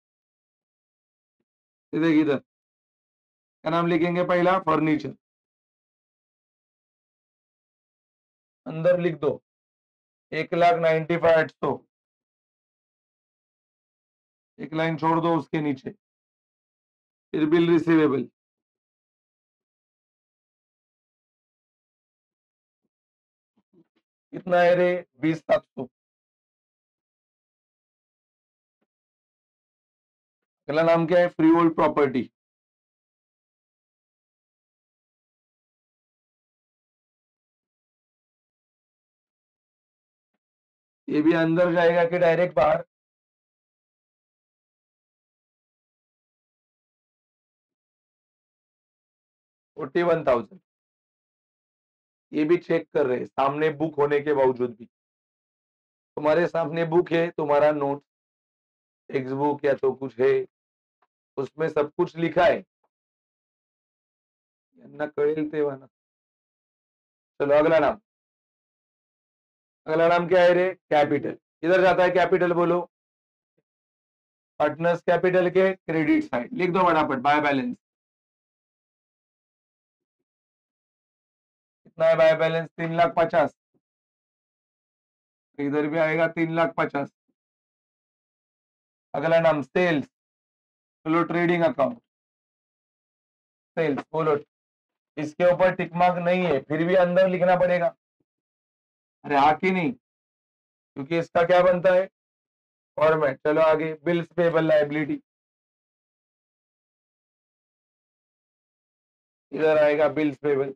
सीधे किधर क्या नाम लिखेंगे? पहला फर्नीचर. अंदर लिख दो 1,95,800. एक लाइन छोड़ दो उसके नीचे. फिर बिल रिसीवेबल. कितना है रे? 20,700. अगला नाम क्या है? Free hold property. ये भी अंदर जाएगा कि डायरेक्ट बाहर? $41,000. ये भी चेक कर रहे हैं सामने बुक होने के बावजूद भी. तुम्हारे सामने बुक है, तुम्हारा नोट टेक्स्ट बुक या तो कुछ है, उसमें सब कुछ लिखा है. यांना कळेल तेव्हा ना. चलो अगला नाम क्या है रे? कैपिटल. इधर जाता है कैपिटल बोलो. पार्टनर्स कैपिटल के क्रेडिट साइड लिख दो फटाफट बाय बैलेंस. कितना है बाय बैलेंस? 3,50,000. इधर भी आएगा 3,50,000. अगला नाम सेल्स. बोलो ट्रेडिंग अकाउंट. सेल्स बोलो. इसके ऊपर टिक मार्क नहीं है फिर भी अंदर लिखना पड़ेगा. अरे हाँ कि नहीं? क्योंकि इसका क्या बनता है? फॉर्मेट. चलो आगे बिल्स पेबल लाइबिलिटी. इधर आएगा बिल्स पेबल.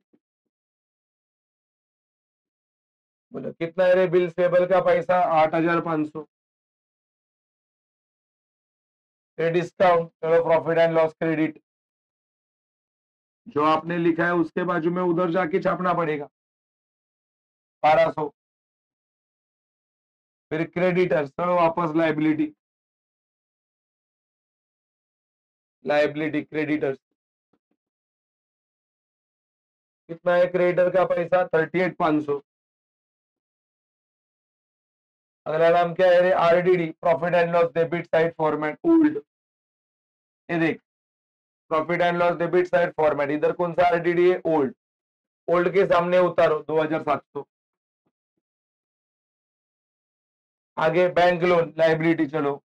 बोलो कितना है रे बिल्स पेबल का पैसा? 8,500. फिर डिस्काउंट. चलो प्रॉफिट एंड लॉस क्रेडिट. जो आपने लिखा है उसके बाजू में उधर जाके छापना पड़ेगा. 1,200. फिर क्रेडिटर्स. चलो वापस लाइबिलिटी क्रेडिटर्स. कितना है क्रेडिटर का पैसा? 38,500. अगला नाम क्या है रे? RDD profit and loss debit side format old. ये देख profit and loss debit side format, इधर कौन सा आरटीडी है? ओल्ड। ओल्ड के सामने उतारो 2700। आगे बैंक लोन लाइबिलिटी, चलो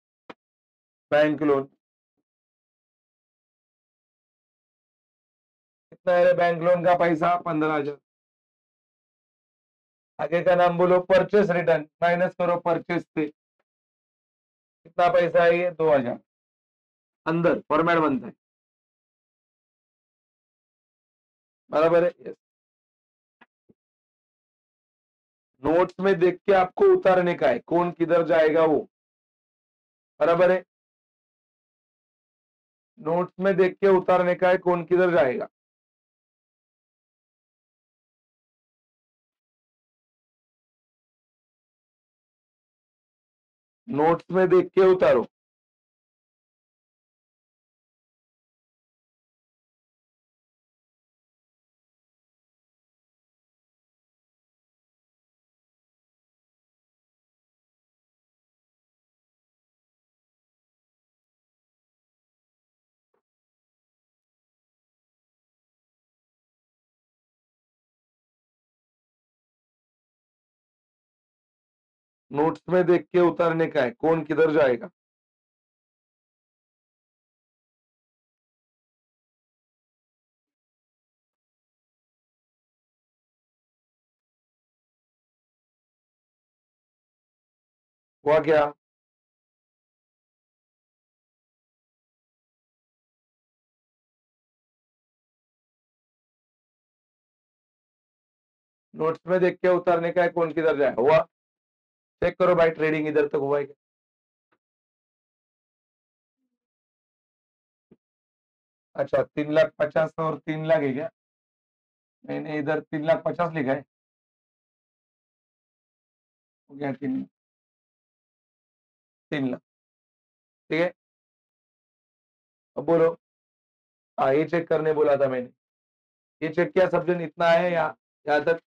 बैंक लोन कितना है? बैंक लोन का पैसा 15,000। आगे का नाम बोलो परचेस रिटर्न, माइनस करो परचेस से, कितना पैसा है ये? 2,000। अंदर फॉर्मेट बनता है, बराबर है? yes. नोट्स में देख के आपको उतारने का है, कौन किधर जाएगा वो, बराबर है? नोट्स में देख के उतारने का है, कौन किधर जाएगा। नोट्स में देख के उतारो। नोट्स में देख के उतारने का है, कौन किधर जाएगा। हुआ क्या? नोट्स में देख के उतारने का है, कौन किधर जाएगा। हुआ? चेक करो भाई, ट्रेडिंग इधर तक हुआ है क्या? अच्छा 3,50,000 और 3,00,000 है क्या? मैंने इधर 3,50,000 लिखा है। हो गया 3,00,000। ठीक है, अब बोलो। हाँ ये चेक करने बोला था मैंने, ये चेक किया सब जन, इतना है यहाँ तक।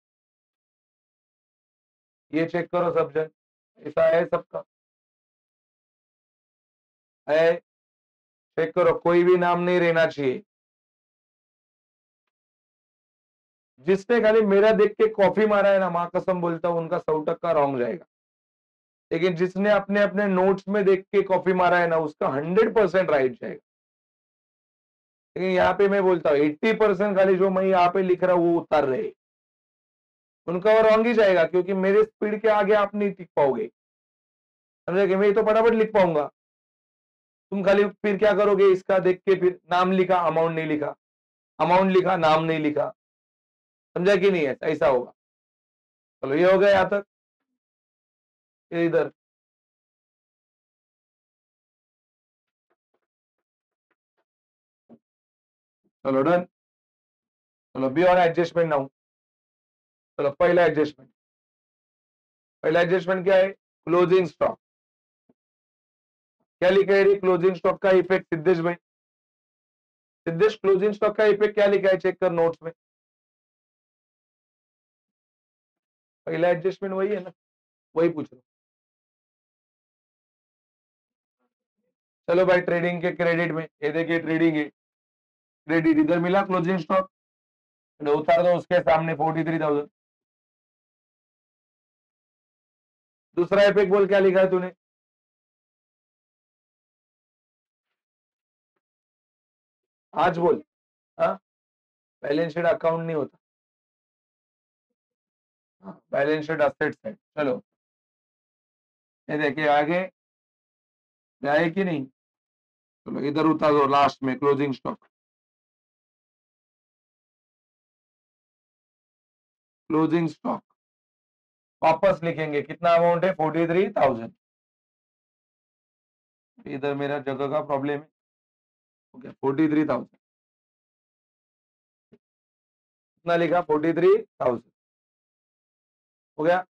ये चेक करो सब जन, ऐसा है सबका है? चेक करो, कोई भी नाम नहीं रहना चाहिए। जिसने खाली मेरा देख के कॉफी मारा है ना, माँ कसम बोलता हूँ उनका 100% रॉन्ग जाएगा। लेकिन जिसने अपने अपने नोट्स में देख के कॉपी मारा है ना, उसका 100% राइट जाएगा। लेकिन यहाँ पे मैं बोलता हूँ 80% खाली जो मैं यहाँ पे लिख रहा हूँ वो उतार रहे, उनका वो रॉन्ग ही जाएगा, क्योंकि मेरे स्पीड के आगे आप नहीं टिक पाओगे। समझे कि मैं तो फटाफट लिख पाऊंगा, तुम खाली फिर क्या करोगे, इसका देख के फिर नाम लिखा अमाउंट नहीं लिखा, अमाउंट लिखा नाम नहीं लिखा। समझा कि नहीं है? ऐसा होगा। चलो ये हो गया यहाँ तक। इधर चलो डन। चलो बी ऑन एडजस्टमेंट नाउ। चलो पहला एडजस्टमेंट, पहला एडजस्टमेंट क्या है? Closing stock. क्या लिखा है? क्लोजिंग स्टॉक का इफेक्ट सिद्धेश भाई, सिद्धेश क्लोजिंग स्टॉक का इफेक्ट क्या लिखा है? चेक कर नोट्स में। पहला एडजस्टमेंट वही है ना, वही पूछ रहा हूँ। चलो भाई ट्रेडिंग के क्रेडिट में ये देखिए, ट्रेडिंग है, क्रेडिट इधर मिला क्लोजिंग स्टॉक, उतार दो उसके सामने 43,000। दूसरा इफेक्ट बोल, क्या लिखा है तूने? आज बोल। हाँ, बैलेंस शीट अकाउंट नहीं होता, हाँ बैलेंस शीट असेट साइड। चलो ये देखिए आगे जाए कि नहीं। चलो इधर उतार दो लास्ट में क्लोजिंग स्टॉक, क्लोजिंग स्टॉक वापस लिखेंगे, कितना अमाउंट है? 43,000। इधर मेरा जगह का प्रॉब्लम है। ओके 43,000, कितना लिखा? 43,000 हो गया।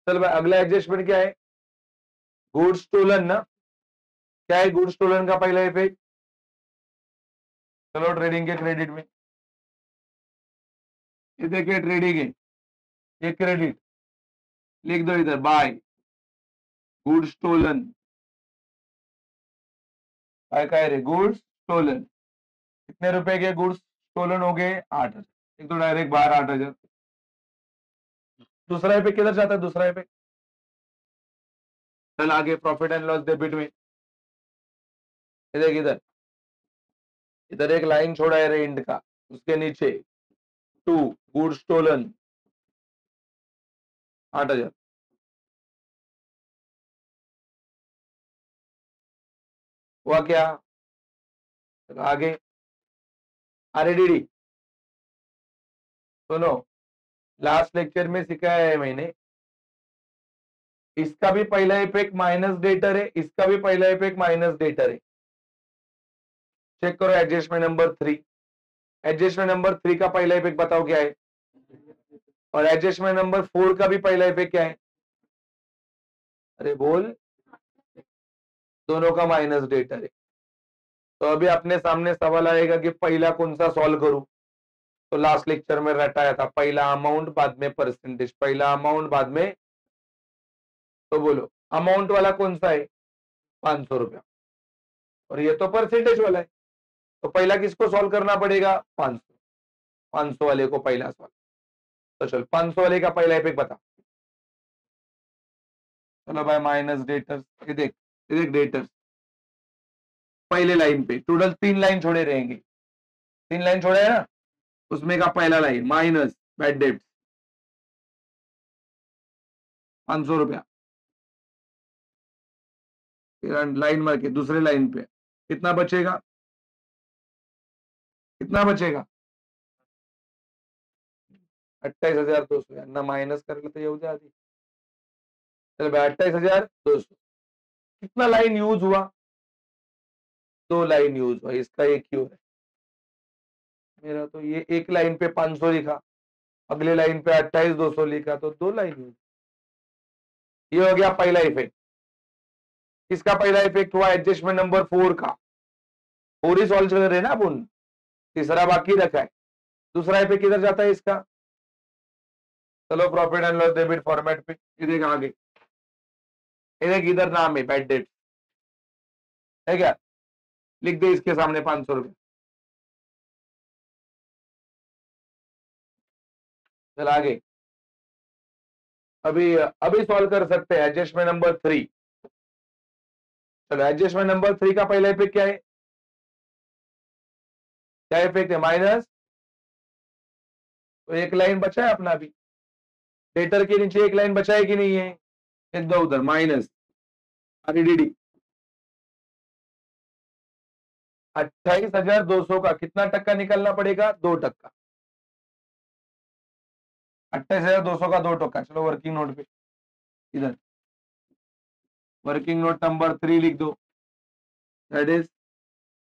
चल भाई अगला एडजस्टमेंट क्या है? गुड्स स्टोलन ना, क्या है गुड्स स्टोलन का पहला इफेक्ट? चलो ट्रेडिंग के क्रेडिट में, ये देखिए ट्रेडिंग है, ये क्रेडिट लिख दो इधर, बाय गुड्स स्टोलन। काय काय रे? गुड्स स्टोलन, कितने रुपए के गुड्स स्टोलन हो गए? 8,000। एक तो डायरेक्ट बाहर 8,000। दूसरा इफेक्ट किधर जाता है? दूसरा इफेक्ट चल आगे, प्रॉफिट एंड लॉस डेबिट में देख, इधर इधर एक लाइन छोड़ा है रेंट का, उसके नीचे 2 गुड स्टोलन 8,000। हुआ क्या? चलो आगे, आरएडीडी सुनो, लास्ट लेक्चर में सिखाया है मैंने, इसका भी पहला इफेक्ट माइनस डेटर है, इसका भी पहला इफेक्ट माइनस डेटर है। चेक करो एडजस्टमेंट नंबर 3। एडजस्टमेंट नंबर 3 का पहला इफेक्ट बताओ क्या है, और एडजस्टमेंट नंबर 4 का भी पहला इफेक्ट क्या है? अरे बोल, दोनों का माइनस डेटर है। तो अभी अपने सामने सवाल आएगा कि पहला कौन सा सॉल्व करूं। तो लास्ट लेक्चर में रटाया था, पहला अमाउंट बाद में परसेंटेज, पहला अमाउंट बाद में। तो बोलो अमाउंट वाला कौन सा है? 500 रुपया, और ये तो परसेंटेज वाला है। तो पहला किसको सॉल्व करना पड़ेगा? 500 वाले को पहला सॉल्व। तो चल 500 वाले का पहला इफेक्ट बता। चलो भाई, माइनस डेटर्स, ये देख डेटर्स पहले लाइन पे टोटल 3 लाइन छोड़े रहेंगे, 3 लाइन छोड़े है ना, उसमें का पहला लाइन माइनस बैड डेब्ट 500 रुपया। लाइन मार के दूसरे लाइन पे कितना बचेगा? कितना बचेगा? 28,200। यांना माइनस करायला तर येऊ द्या आधी। चल भाई 28,200। कितना लाइन यूज हुआ? 2 लाइन यूज हुआ, इसका एक ही हो रहा है। मेरा तो ये एक लाइन पे 500 लिखा, अगले लाइन पे 28,200 लिखा, तो 2 लाइन यूज। ये हो गया पहला इफेक्ट। किसका पहला इफेक्ट हुआ? एडजस्टमेंट नंबर 4 का। 4 ही सॉल्व कर रहे ना अपन, तीसरा बाकी रखा है। दूसरा इफेक्ट किधर जाता है इसका? चलो profit and loss debit format पे, इधर आगे इधर नाम है बैड डेट है क्या, लिख दे इसके सामने 500 रुपए। चल आगे, अभी सॉल्व कर सकते हैं एडजस्टमेंट नंबर 3। चलो एडजस्टमेंट नंबर 3 का पहला इफेक्ट क्या है? क्या इफेक्ट है? माइनस। तो एक लाइन बचा है अपना, भी डेटर के नीचे एक लाइन बचा है कि नहीं है? लिख दो उधर माइनस आरईडीडी। 28,200 का कितना टक्का निकलना पड़ेगा? 2%। 28,200 का 2%। चलो वर्किंग नोट पे, इधर वर्किंग नोट नंबर 3 लिख दो, दैट इज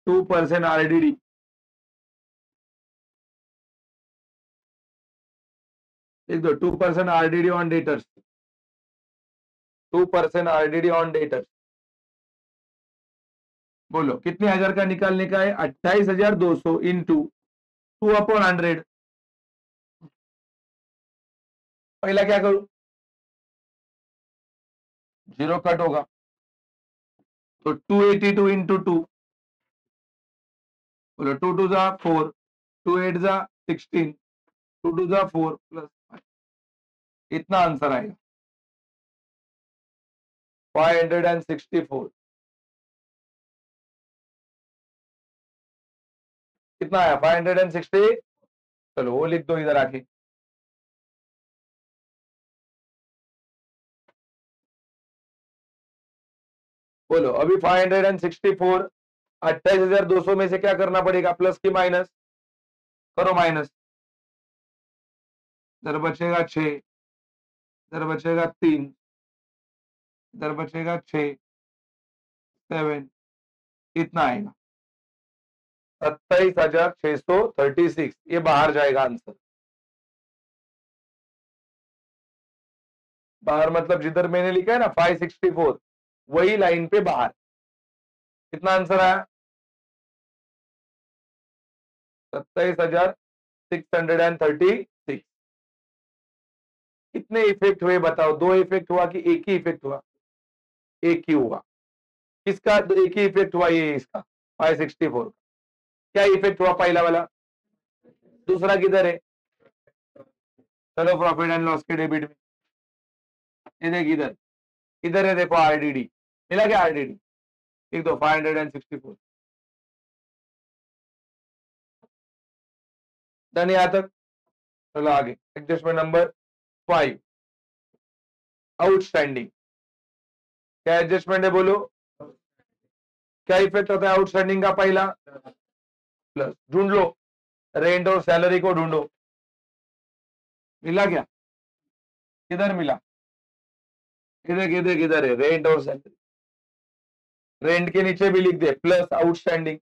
2% आरडीडी। लिख दो 2% RDD on debtors, 2% RDD on debtors. बोलो कितने हजार का निकालने का है? 28,200 इंटू 2/100। पहला क्या करूं? 0 कट होगा, तो 282 इंटू 2। बोलो 2 2 जा 4, 2 8 जा 16, 2 2 जा 4 प्लस 5, इतना आंसर आएगा 564। कितना आया? 560। चलो वो लिख दो इधर आके। बोलो अभी 564, 28,200 में से क्या करना पड़ेगा? प्लस की माइनस? करो माइनस। इधर बचेगा 6, इधर बचेगा 3, इधर बचेगा 6 7, इतना आएगा 27,636। ये बाहर जाएगा आंसर। बाहर मतलब जिधर मैंने लिखा है ना 564, वही लाइन पे बाहर। कितना आंसर आया? 27,636। कितने इफेक्ट हुए बताओ? 2 इफेक्ट हुआ कि एक ही इफेक्ट हुआ? एक ही हुआ। किसका एक ही इफेक्ट हुआ? ये इसका 564 का। क्या इफेक्ट हुआ पहला वाला? दूसरा किधर है? चलो प्रॉफिट एंड लॉस के डेबिट में, ये देख इधर, इधर है देखो आरडीडी, मिला क्या आरडीडी? लिख दो 564। डन यहां तक? चलो आगे एडजस्टमेंट नंबर 5, आउटस्टैंडिंग। क्या एडजस्टमेंट है बोलो? क्या इफेक्ट होता है आउटस्टैंडिंग का? पहला प्लस, ढूंढ लो, रेंट और सैलरी को ढूंढो। मिला क्या? किधर मिला? किधर किधर किधर है रेंट और सैलरी? रेंट के नीचे भी लिख दे प्लस आउटस्टैंडिंग,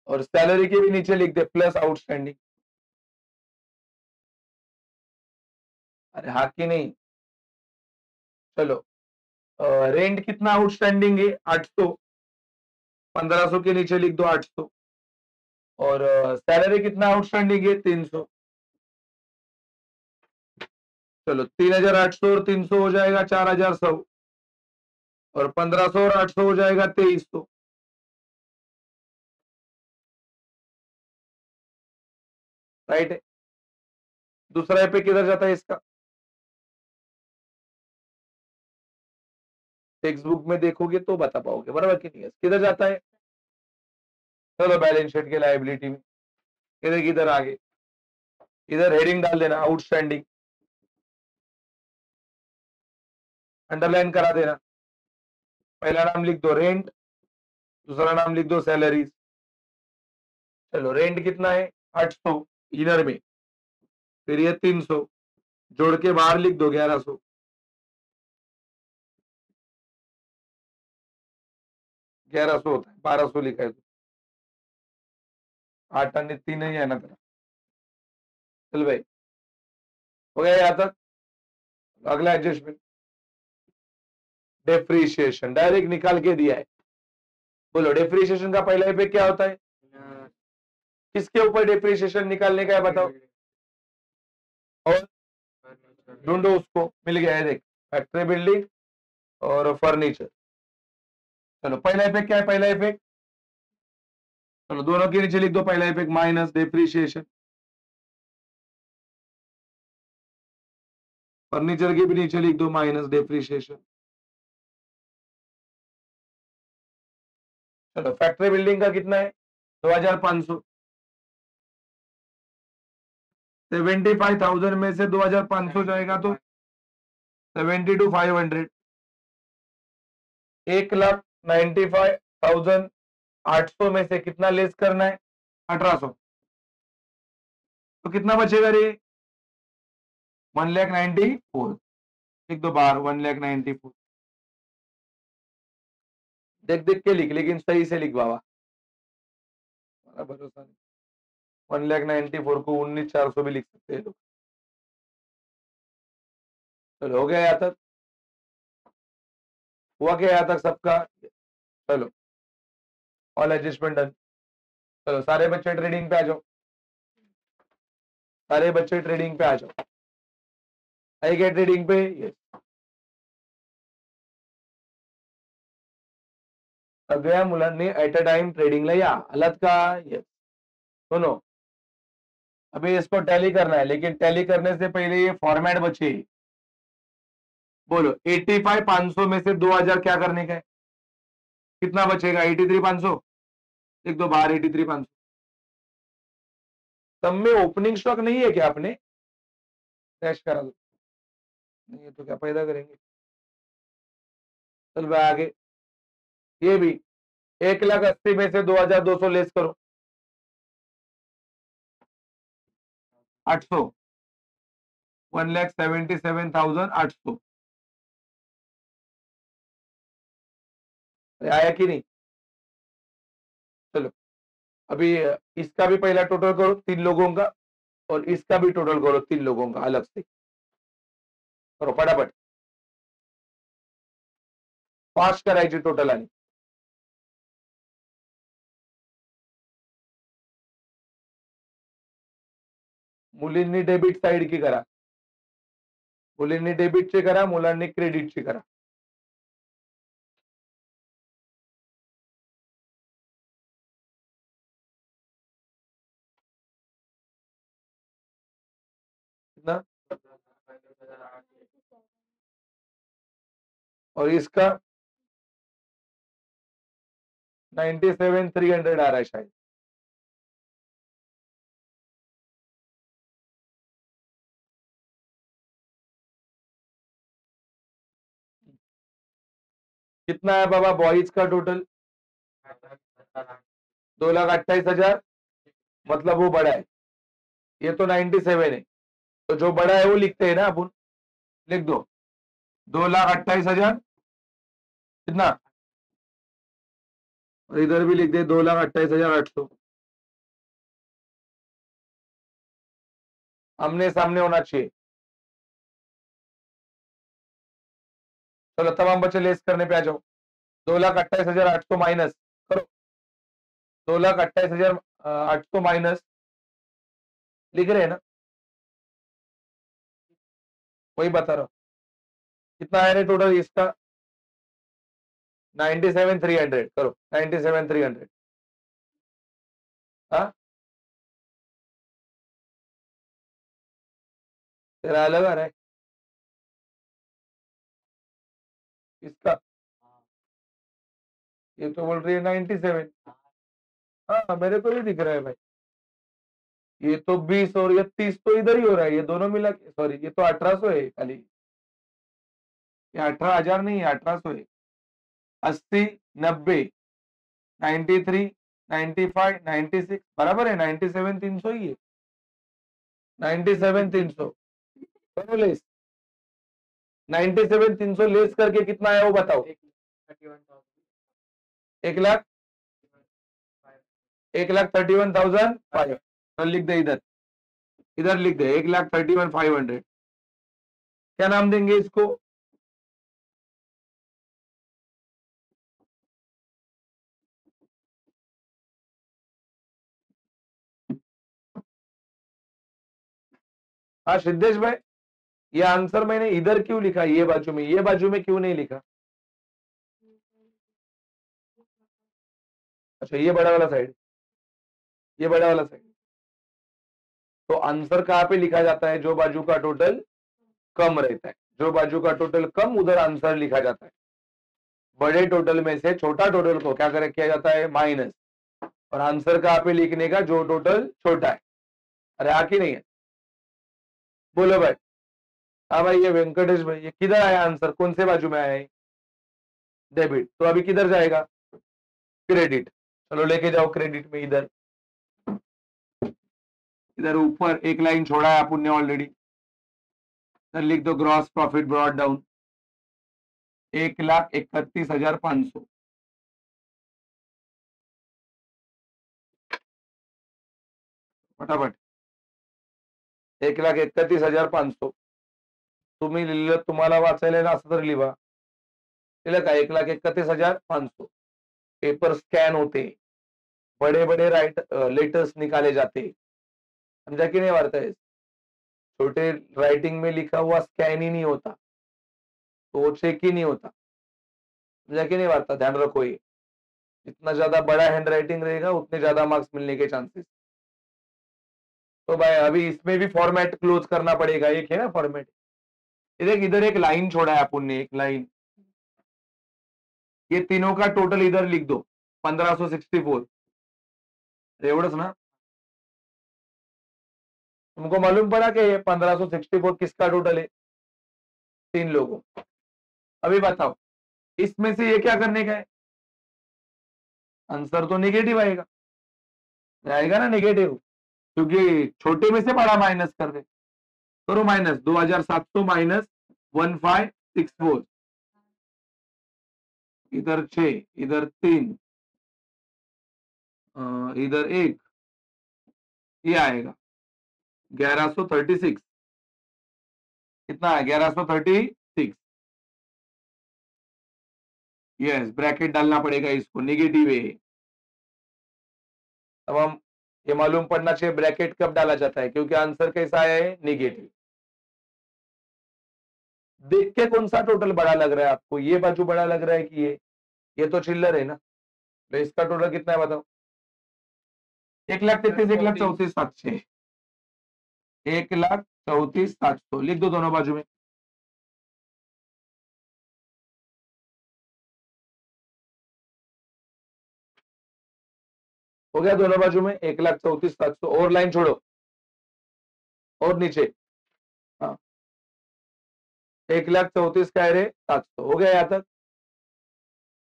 और सैलरी के भी नीचे लिख दे प्लस आउटस्टैंडिंग। अरे हाँ कि नहीं? चलो, रेंट कितना आउटस्टैंडिंग है? 800, 1500 के नीचे लिख दो 800, और सैलरी कितना आउटस्टैंडिंग है? 300। चलो 3800 और 300 हो जाएगा 4100, और 1500 और 800 हो जाएगा 2300। राइट है। दूसरा पे किधर जाता है इसका? टेक्स्ट बुक में देखोगे तो बता पाओगे, बराबर कि नहीं? किधर जाता है? चलो बैलेंस शीट के लायबिलिटी में, इधर किधर आगे, इधर हेडिंग डाल देना आउटस्टैंडिंग, अंडरलाइन करा देना। पहला नाम लिख दो रेंट, दूसरा नाम लिख दो सैलरीज। चलो रेंट कितना है? 800 इनर में, फिर ये 300, जोड़ के बाहर लिख दो 1100। 1100 होता है, 1200 लिखा है तो 8 अन्य 3 ही है ना तेरा। चल भाई, हो गया यहाँ तक? अगला एडजस्टमेंट, डेप्रीशिएशन, डायरेक्ट निकाल के दिया है। बोलो डेप्रीशिएशन का पहला इफेक्ट क्या होता है? किसके ऊपर डेप्रीशिएशन निकालने का है बताओ? और ढूंढो उसको, मिल गया है देख, फैक्ट्री बिल्डिंग और फर्नीचर। चलो पहला इफेक्ट क्या है? पहला इफेक्ट, चलो दोनों के नीचे लिख दो पहला इफेक्ट माइनस डेप्रीशिएशन, फर्नीचर के भी नीचे लिख दो माइनस डेप्रीशिएशन। चलो फैक्ट्री बिल्डिंग का कितना है? 2500, 75,000 में से 2500 जाएगा तो 72,500, 1,95,800 में से कितना लेस करना है? 1800, तो कितना बचेगा रे? 1,94,000, लिख दो बाहर 1,94,000। देख देख के लिख, लेकिन सही से लिख बाबा, भरोसा नहीं। 1,94,000 को 19,400 भी लिख सकते हैं लोग। चलो हो गया यहाँ तक? हुआ क्या यहाँ तक सबका? चलो ऑल एडजस्टमेंट डन। चलो सारे बच्चे ट्रेडिंग पे आ जाओ, सारे बच्चे ट्रेडिंग पे आ जाओ। आई क्या ट्रेडिंग पे? यस। सगळ्या मुलांनी ऍट अ टाइम ट्रेडिंगला या, आलात का? यस। सुनो, अभी इसको टैली करना है, लेकिन टैली करने से पहले ये फॉर्मेट बचे। बोलो 85,500 में से 2,000 क्या करने का है? कितना बचेगा? 83,500, लिख दो बाहर 83,500। सब में ओपनिंग स्टॉक नहीं है क्या? आपने कैश करा दो, नहीं है तो क्या पैदा करेंगे? चल भाई आगे, ये भी 1,80,000 में से 2,200 लेस करो, 800, 1,77,800। आया कि नहीं? चलो अभी इसका भी पहला टोटल करो 3 लोगों का, और इसका भी टोटल करो 3 लोगों का अलग से करो फटाफट, फास्ट करायची टोटल आणि मुलींनी डेबिट साइड की करा, मुलींनी डेबिटची करा, मुलांनी क्रेडिटची करा। कितना, और इसका 97,300 आ रहा है शायद। कितना है बाबा बॉयज का टोटल? 2,28,000, मतलब वो बड़ा है, ये तो 97 है, तो जो बड़ा है वो लिखते हैं ना अपन, लिख दो 2,28,000 कितना, और इधर भी लिख दे 2,28,800। आमने सामने होना चाहिए। चलो तमाम बच्चे लेस करने पे आ जाओ। 2,28,800 माइनस करो, 2,28,800 माइनस, लिख रहे हैं ना, वही बता रहा हूं। कितना है टोटल इसका? 97,300 करो, 97,300। हाँ, तेरा अलग आ रहा है इसका, ये तो बोल रही है 97। हाँ मेरे को भी दिख रहा है भाई, ये तो 20 और ये 30 तो इधर ही हो रहा है, ये दोनों मिला के, सॉरी ये तो 1,800 है खाली, ये 18,000 नहीं है, 1,800 है। 80, 90, 93, 95, 96 बराबर है, 97,300 ही है, 97,300 करो लेस। 97,300 लेस करके कितना है वो बताओ? 1,00,000, 1,31,500, तो लिख दे इधर, इधर लिख दे 1,31,500। क्या नाम देंगे इसको? हाँ सिद्धेश भाई, ये आंसर मैंने इधर क्यों लिखा, ये बाजू में क्यों नहीं लिखा? अच्छा ये बड़ा वाला साइड, ये बड़ा वाला साइड, तो आंसर कहाँ पे लिखा जाता है? जो बाजू का टोटल कम रहता है, जो बाजू का टोटल कम उधर आंसर लिखा जाता है। बड़े टोटल में से छोटा टोटल को क्या कर किया जाता है? माइनस, और आंसर कहाँ पे लिखने का? जो टोटल छोटा है। अरे आके नहीं है, बोलो भाई। हाँ भाई, ये वेंकटेश भाई, ये किधर आया आंसर, कौन से बाजू में आया है? डेबिट, तो अभी किधर जाएगा? क्रेडिट, चलो लेके जाओ क्रेडिट में। इधर इधर ऊपर एक लाइन छोड़ा है अपन ने ऑलरेडी, इधर लिख दो ग्रॉस प्रॉफिट ब्रॉड डाउन 1,31,500। फटाफट 1,31,500 तुम्ही लिहिलं, तुम्हाला वाचायला ना असं तर लिहा, लिहिलं का? 1,31,500 पेपर स्कैन होते, बड़े बड़े लेटर्स निकाले जाते, समझा कि नहीं वार्ता है? छोटे राइटिंग में लिखा हुआ स्कैन ही नहीं होता, तो वो चेक ही नहीं होता, समझा कि नहीं वार्ता? ध्यान रखो, ये जितना ज्यादा बड़ा हैंड राइटिंग रहेगा उतने ज्यादा मार्क्स मिलने के चांसेस। तो भाई अभी इसमें भी फॉर्मेट क्लोज करना पड़ेगा, एक है ना फॉर्मेट, इधर एक लाइन छोड़ा है अपन ने, एक लाइन, ये तीनों का टोटल इधर लिख दो 1,564, एवढंच ना? तुमको मालूम पड़ा कि ये 1,564 किसका टोटल है? 3 लोगों। अभी बताओ इसमें से ये क्या करने का है? आंसर तो नेगेटिव आएगा, आएगा ना नेगेटिव, क्योंकि छोटे में से बड़ा माइनस कर दे। करो माइनस, 2,700 माइनस 1,564, इधर 6, इधर 3, इधर 1, ये आएगा 1,136। कितना है? 1,136। यस, ब्रैकेट डालना पड़ेगा इसको, नेगेटिव है। अब हम ये मालूम पड़ना चाहिए ब्रैकेट कब डाला जाता है, क्योंकि आंसर कैसा है? नेगेटिव। देख के कौन सा टोटल बड़ा लग रहा है आपको? ये बाजू बड़ा लग रहा है कि ये तो चिल्लर है ना, तो इसका टोटल कितना है बताओ? 1,33,000, 1,34,700, 1,00,000 34,700 लिख दो दोनों बाजू में। हो गया दोनों बाजू में 1,34,700 और लाइन छोड़ो और नीचे। हाँ 1,34,000 का है रे 700 हो गया। यहां तक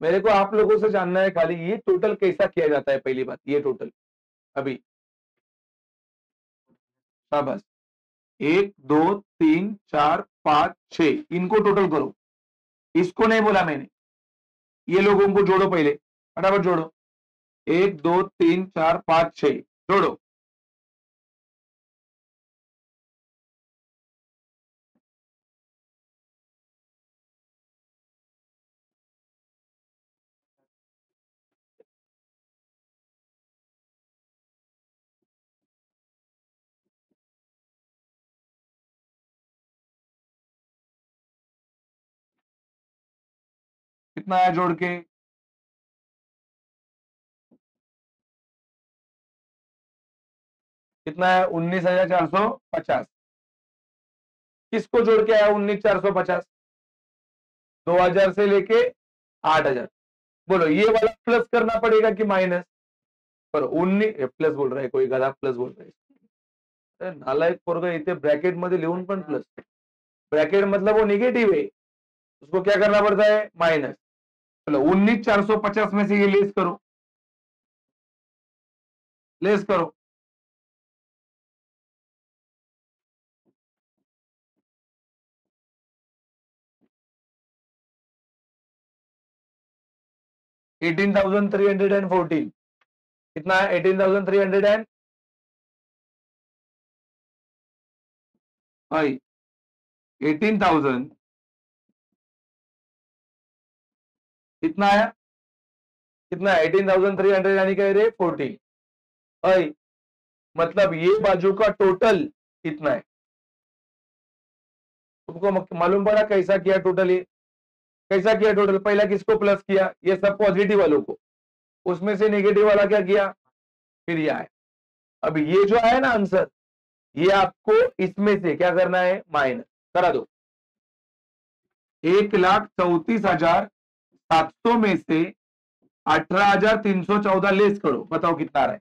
मेरे को आप लोगों से जानना है खाली ये टोटल कैसा किया जाता है। पहली बात ये टोटल अभी बस 1 2 3 4 5 6 इनको टोटल करो। इसको नहीं बोला मैंने, ये लोगों को जोड़ो पहले, फटाफट जोड़ो। 1 2 3 4 5 6 जोड़ो। कितना आया जोड़ के? कितना है? 19,450। किसको जोड़ के आया 19,450? 2,000 से लेके 8,000। बोलो ये वाला प्लस करना पड़ेगा कि माइनस? पर 19 प्लस बोल रहा है कोई, गधा प्लस बोल रहा है। अरे नालायक पोरगा, इथे ब्रॅकेट मध्ये लिहून पण प्लस। ब्रॅकेट मतलब वो निगेटिव है, उसको क्या करना पड़ता है? माइनस। चलो 19,450 में से ये लेस करो, लेस करो। $18,314 कितना है? 18,300 एंड 18,000 कितना आया? कितना है? 18,300 यानी क्या रे? 14। आई मतलब ये बाजू का टोटल कितना है? तुमको मालूम पड़ा कैसा किया टोटल? ये कैसा किया टोटल? पहला किसको प्लस किया? ये सब पॉजिटिव वालों को, उसमें से नेगेटिव वाला क्या किया? फिर ये आया। अब ये जो आया ना आंसर, ये आपको इसमें से क्या करना है? माइनस करा दो। 1,34,700 में से 18,314 लेस करो, बताओ कितना आ रहा है?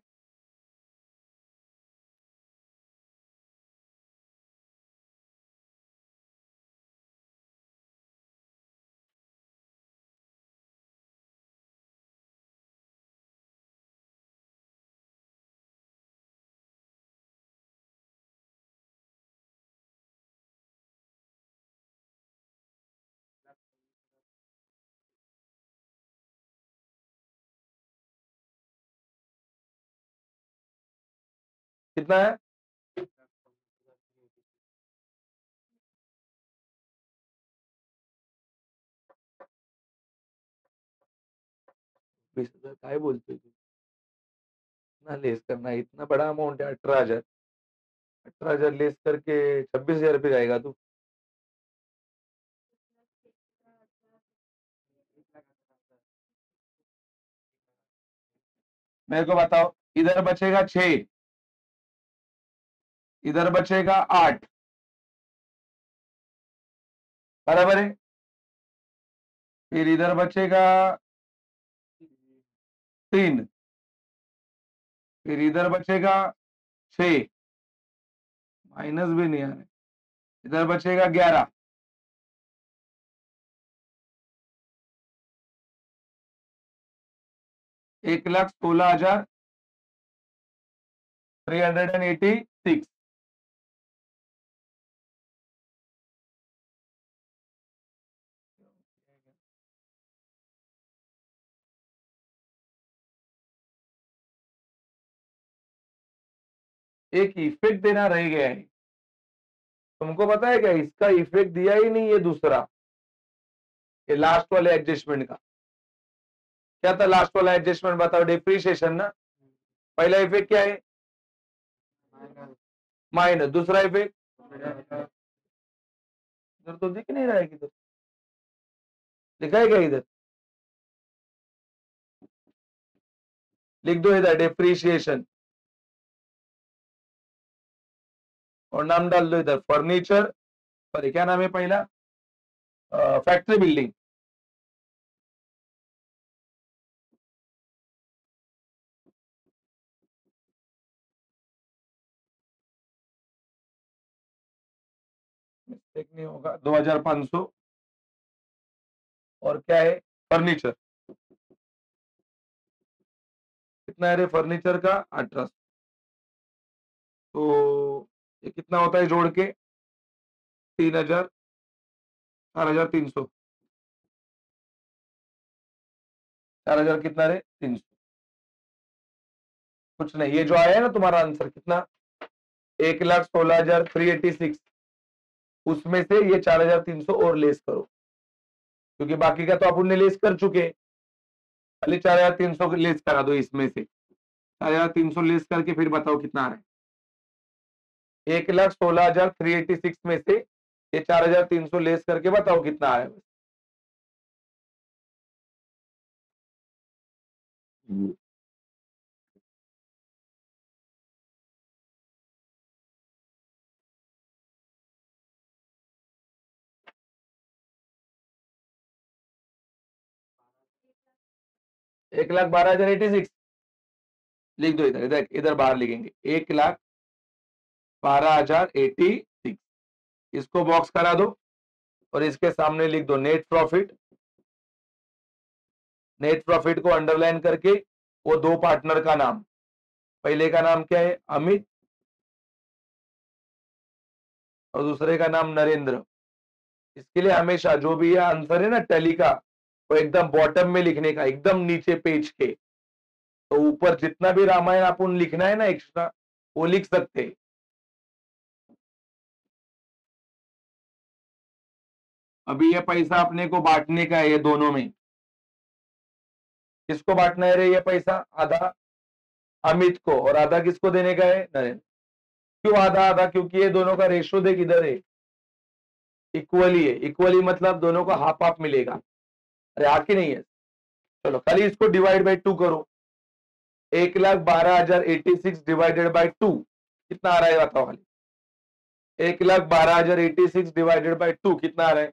कितना है? 20,000 काय बोलतोय तू? इतना लेस करना है? इतना बड़ा अमाउंट है 18,000। 18,000 लेस करके 26,000 पे जाएगा तू? मेरे को बताओ। इधर बचेगा 6, इधर बचेगा 8, बराबर है। फिर इधर बचेगा 3, फिर इधर बचेगा 6, माइनस भी नहीं आ रहा है। इधर बचेगा 11, 1,16,386। एक इफेक्ट देना रह गया है। तुमको पता है क्या? इसका इफेक्ट दिया ही नहीं, ये दूसरा, ये लास्ट वाले एडजस्टमेंट का। क्या था लास्ट वाला एडजस्टमेंट? बताओ। डिप्रिसिएशन ना। पहला इफेक्ट क्या है? माइनस। दूसरा इफेक्ट इधर तो दिख नहीं रहा है, किधर लिखा है क्या? इधर लिख दो, इधर डिप्रिसिएशन। और नाम डाल दो इधर फर्नीचर, सॉरी क्या नाम है पहला, फैक्ट्री बिल्डिंग। मिस्टेक नहीं होगा, 2500। और क्या है, फर्नीचर, कितना है रे फर्नीचर का, 1800। तो ये कितना होता है जोड़ के, 3000, 4300, 4000 कितना रे, 300। कुछ नहीं, ये जो आया है ना तुम्हारा आंसर कितना, 1,16,386, उसमें से ये 4300 और लेस करो, क्योंकि बाकी का तो अपन ने लेस कर चुके, खाली 4300 लेस करा दो इसमें से, 4300 लेस करके फिर बताओ कितना आ रहा है। 1,16,386 में से ये 4300 लेस करके बताओ कितना आ रहा है। 1,12,086 लिख दो इधर, इधर इधर बाहर लिखेंगे, 1,12,086, इसको बॉक्स करा दो और इसके सामने लिख दो नेट प्रॉफिट। नेट प्रॉफिट को अंडरलाइन करके वो दो पार्टनर का नाम, पहले का नाम क्या है, अमित, और दूसरे का नाम नरेंद्र। इसके लिए हमेशा जो भी ये आंसर है ना टैली का, वो एकदम बॉटम में लिखने का, एकदम नीचे पेज के। तो ऊपर जितना भी रामायण अपन लिखना है ना एक्स्ट्रा, वो लिख सकते हैं। अभी ये पैसा अपने को बांटने का है, ये दोनों में किसको बांटना है रे ये पैसा, आधा अमित को और आधा किसको देने का है, नरेंद्र। क्यों आधा आधा, क्योंकि ये दोनों का रेशो देख इधर है, इक्वली है, इक्वली मतलब दोनों को हाफ हाफ मिलेगा। अरे हाथ ही नहीं है, चलो खाली इसको डिवाइड बाई 2 करो, 1,12,086 डिवाइडेड बाई 2 कितना आ रहा है बताओ खाली, 1,12,086 डिवाइडेड बाई 2 कितना आ रहा है,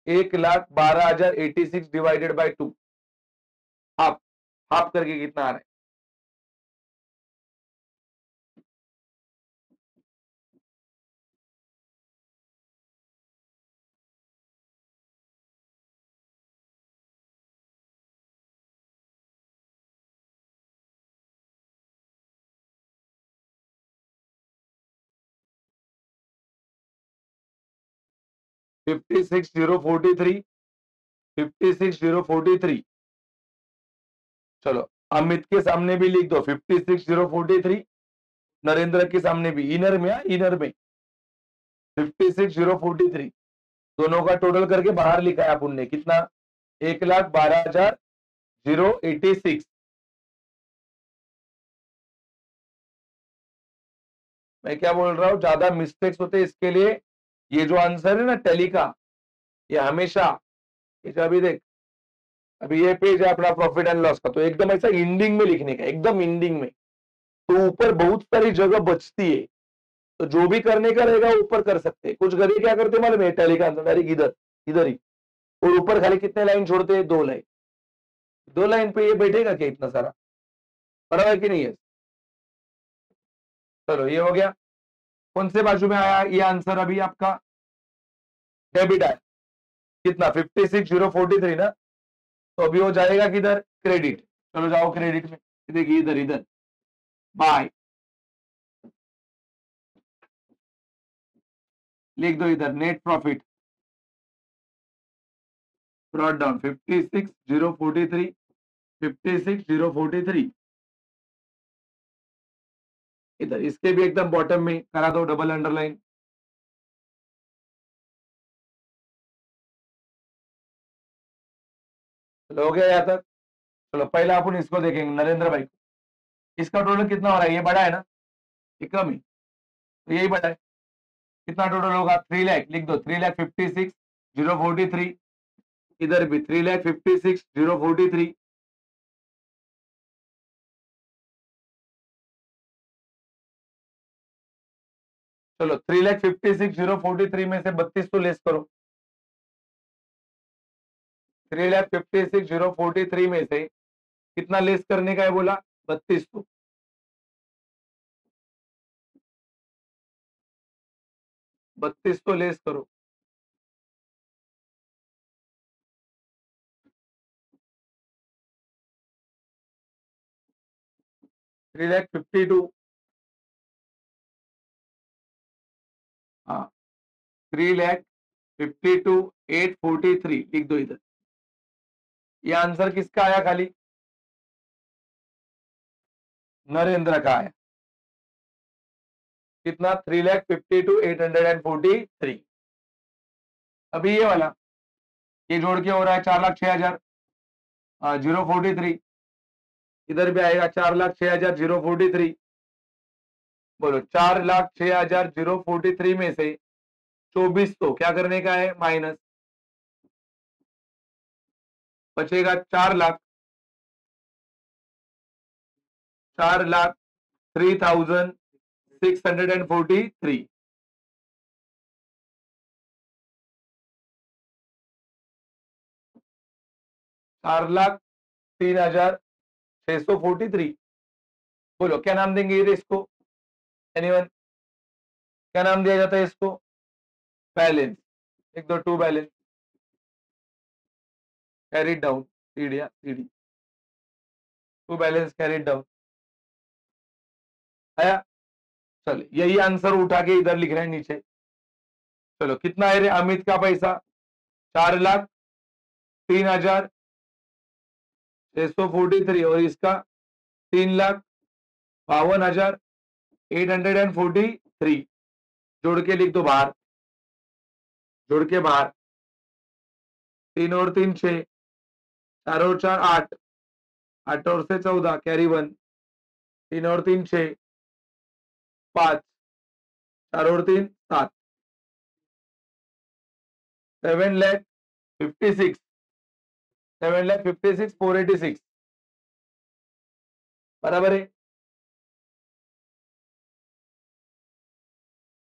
1,12,086 डिवाइडेड बाई 2, हाफ हाफ करके कितना आ रहा है, फिफ्टी सिक्स जीरो 56,043। चलो अमित के सामने भी लिख दो 56,043, नरेंद्र के सामने भी, इनर में, इनर में 56,043, दोनों का टोटल करके बाहर लिखा है अपन ने कितना, 1,12,086। मैं क्या बोल रहा हूँ, ज्यादा मिस्टेक्स होते इसके लिए ये जो आंसर है ना टैली का, ये हमेशा, ये जो अभी देख, अभी ये पेज है अपना प्रॉफिट एंड लॉस का, तो एकदम ऐसा इंडिंग में लिखने का, एकदम इंडिंग में, तो ऊपर बहुत सारी जगह बचती है, तो जो भी करने का रहेगा ऊपर कर सकते हैं। कुछ गधे क्या करते मालूम है, टैली का आंसर डायरेक्ट इधर इधर ही, और ऊपर खाली कितने लाइन छोड़ते हैं, 2 लाइन, 2 लाइन पे ये बैठेगा क्या इतना सारा, बराबर है कि नहीं है। चलो ये हो गया, कौन से बाजू में आया ये आंसर अभी आपका, डेबिट आया, कितना 56,043 ना, तो अभी वो जाएगा किधर, क्रेडिट। चलो जाओ क्रेडिट में, देखिए इधर इधर बाय, लिख दो इधर नेट प्रॉफिट, ब्रॉट डाउन 56,043, 56,043, इधर इसके भी एकदम बॉटम में करा दो डबल अंडरलाइन। चलो हो गया यहाँ तक। चलो पहला अपन इसको देखेंगे, नरेंद्र भाई को, इसका टोटल कितना हो रहा है, ये बड़ा है ना, ये कम ही, तो यही बड़ा है, कितना टोटल होगा, 3 लाख, लिख दो 3,56,043, इधर भी 3,56,043, चलो 3,56,043 में से 32 तो लेस करो। 3,56,043 में से कितना लेस करने का है बोला? 32 तो 32 तो लेस करो। 3,52,000 हाँ 3,52,843 लिख दो इधर। ये आंसर किसका आया? खाली नरेंद्र का आया। कितना? 3,52,843। अभी ये वाला ये जोड़ के हो रहा है 4,06,000 043। इधर भी आएगा 4,06,000 043। बोलो 4,06,000 043 में से 24 तो क्या करने का है? माइनस। बचेगा 4,00,000 4,03,643। 4,03,643। बोलो क्या नाम देंगे ये इसको? एनीवन? क्या नाम दिया जाता है इसको? बैलेंस। एक दो टू बैलेंस कैरिड डाउन। सीढ़िया सीढ़ी टू बैलेंस कैरिड डाउन आया। चलो यही आंसर उठा के इधर लिख रहे हैं नीचे। चलो कितना है रे अमित का पैसा? 4,03,643 और इसका 3,52,843। जोड़ के लिख दो बाहर। जोड़ के बाहर 3 और 3 6, 4 और 4 8, 8 और से 14 कैरी 1, 3 और 3 6, 5, 4 और 3 7, 7,56,000 7,56,486 बराबर है।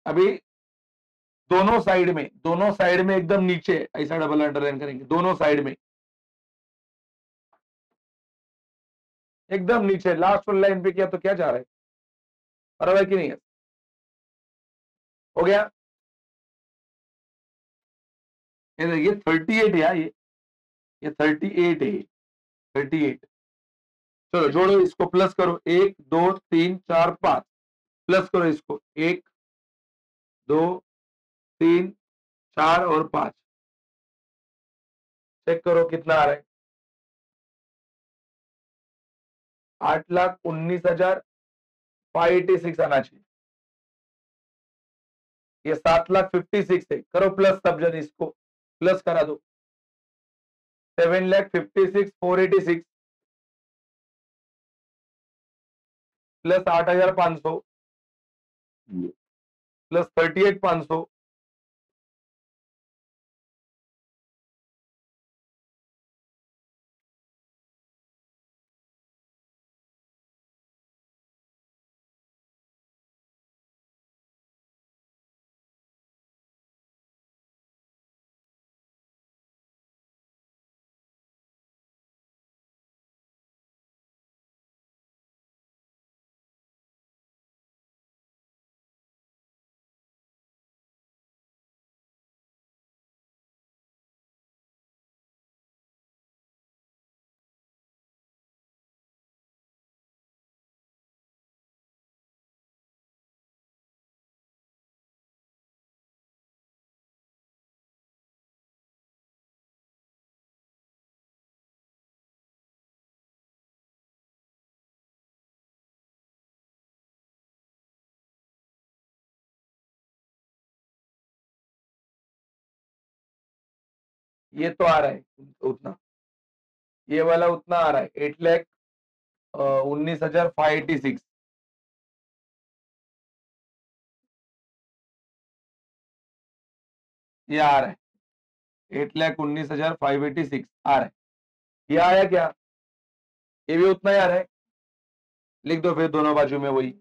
अभी दोनों साइड में एकदम नीचे ऐसा डबल अंडरलाइन करेंगे। दोनों साइड में एकदम नीचे लास्ट वाली लाइन पे किया तो क्या जा रहा है? बराबर कि नहीं है? हो गया। ये देखिए 38 है। ये 38 है। 38। चलो जोड़ो इसको, प्लस करो 1 2 3 4 5। प्लस करो इसको 1 2 3 4 और 5। चेक करो कितना आ रहा है? 8,19,586 आना चाहिए। ये 7,56,000 है। करो प्लस सब जन, इसको प्लस करा दो। 7,56,486 प्लस 8,500 प्लस 38,500 ये तो आ रहा है उतना। ये वाला उतना आ रहा है 8,19,586। ये आ रहा है 8,19,586 आ रहा है। ये आया क्या? ये भी उतना ही आ रहा है। लिख दो फिर दोनों बाजू में वही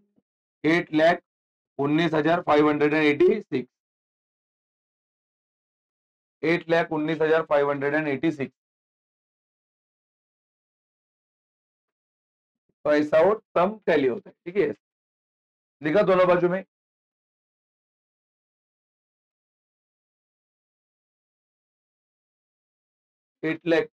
8,19,586 19,586, 8,19,586। तो ऐसा वो सम टैली होता है। ठीक है, लिखा दोनों बाजू में। 8 लाख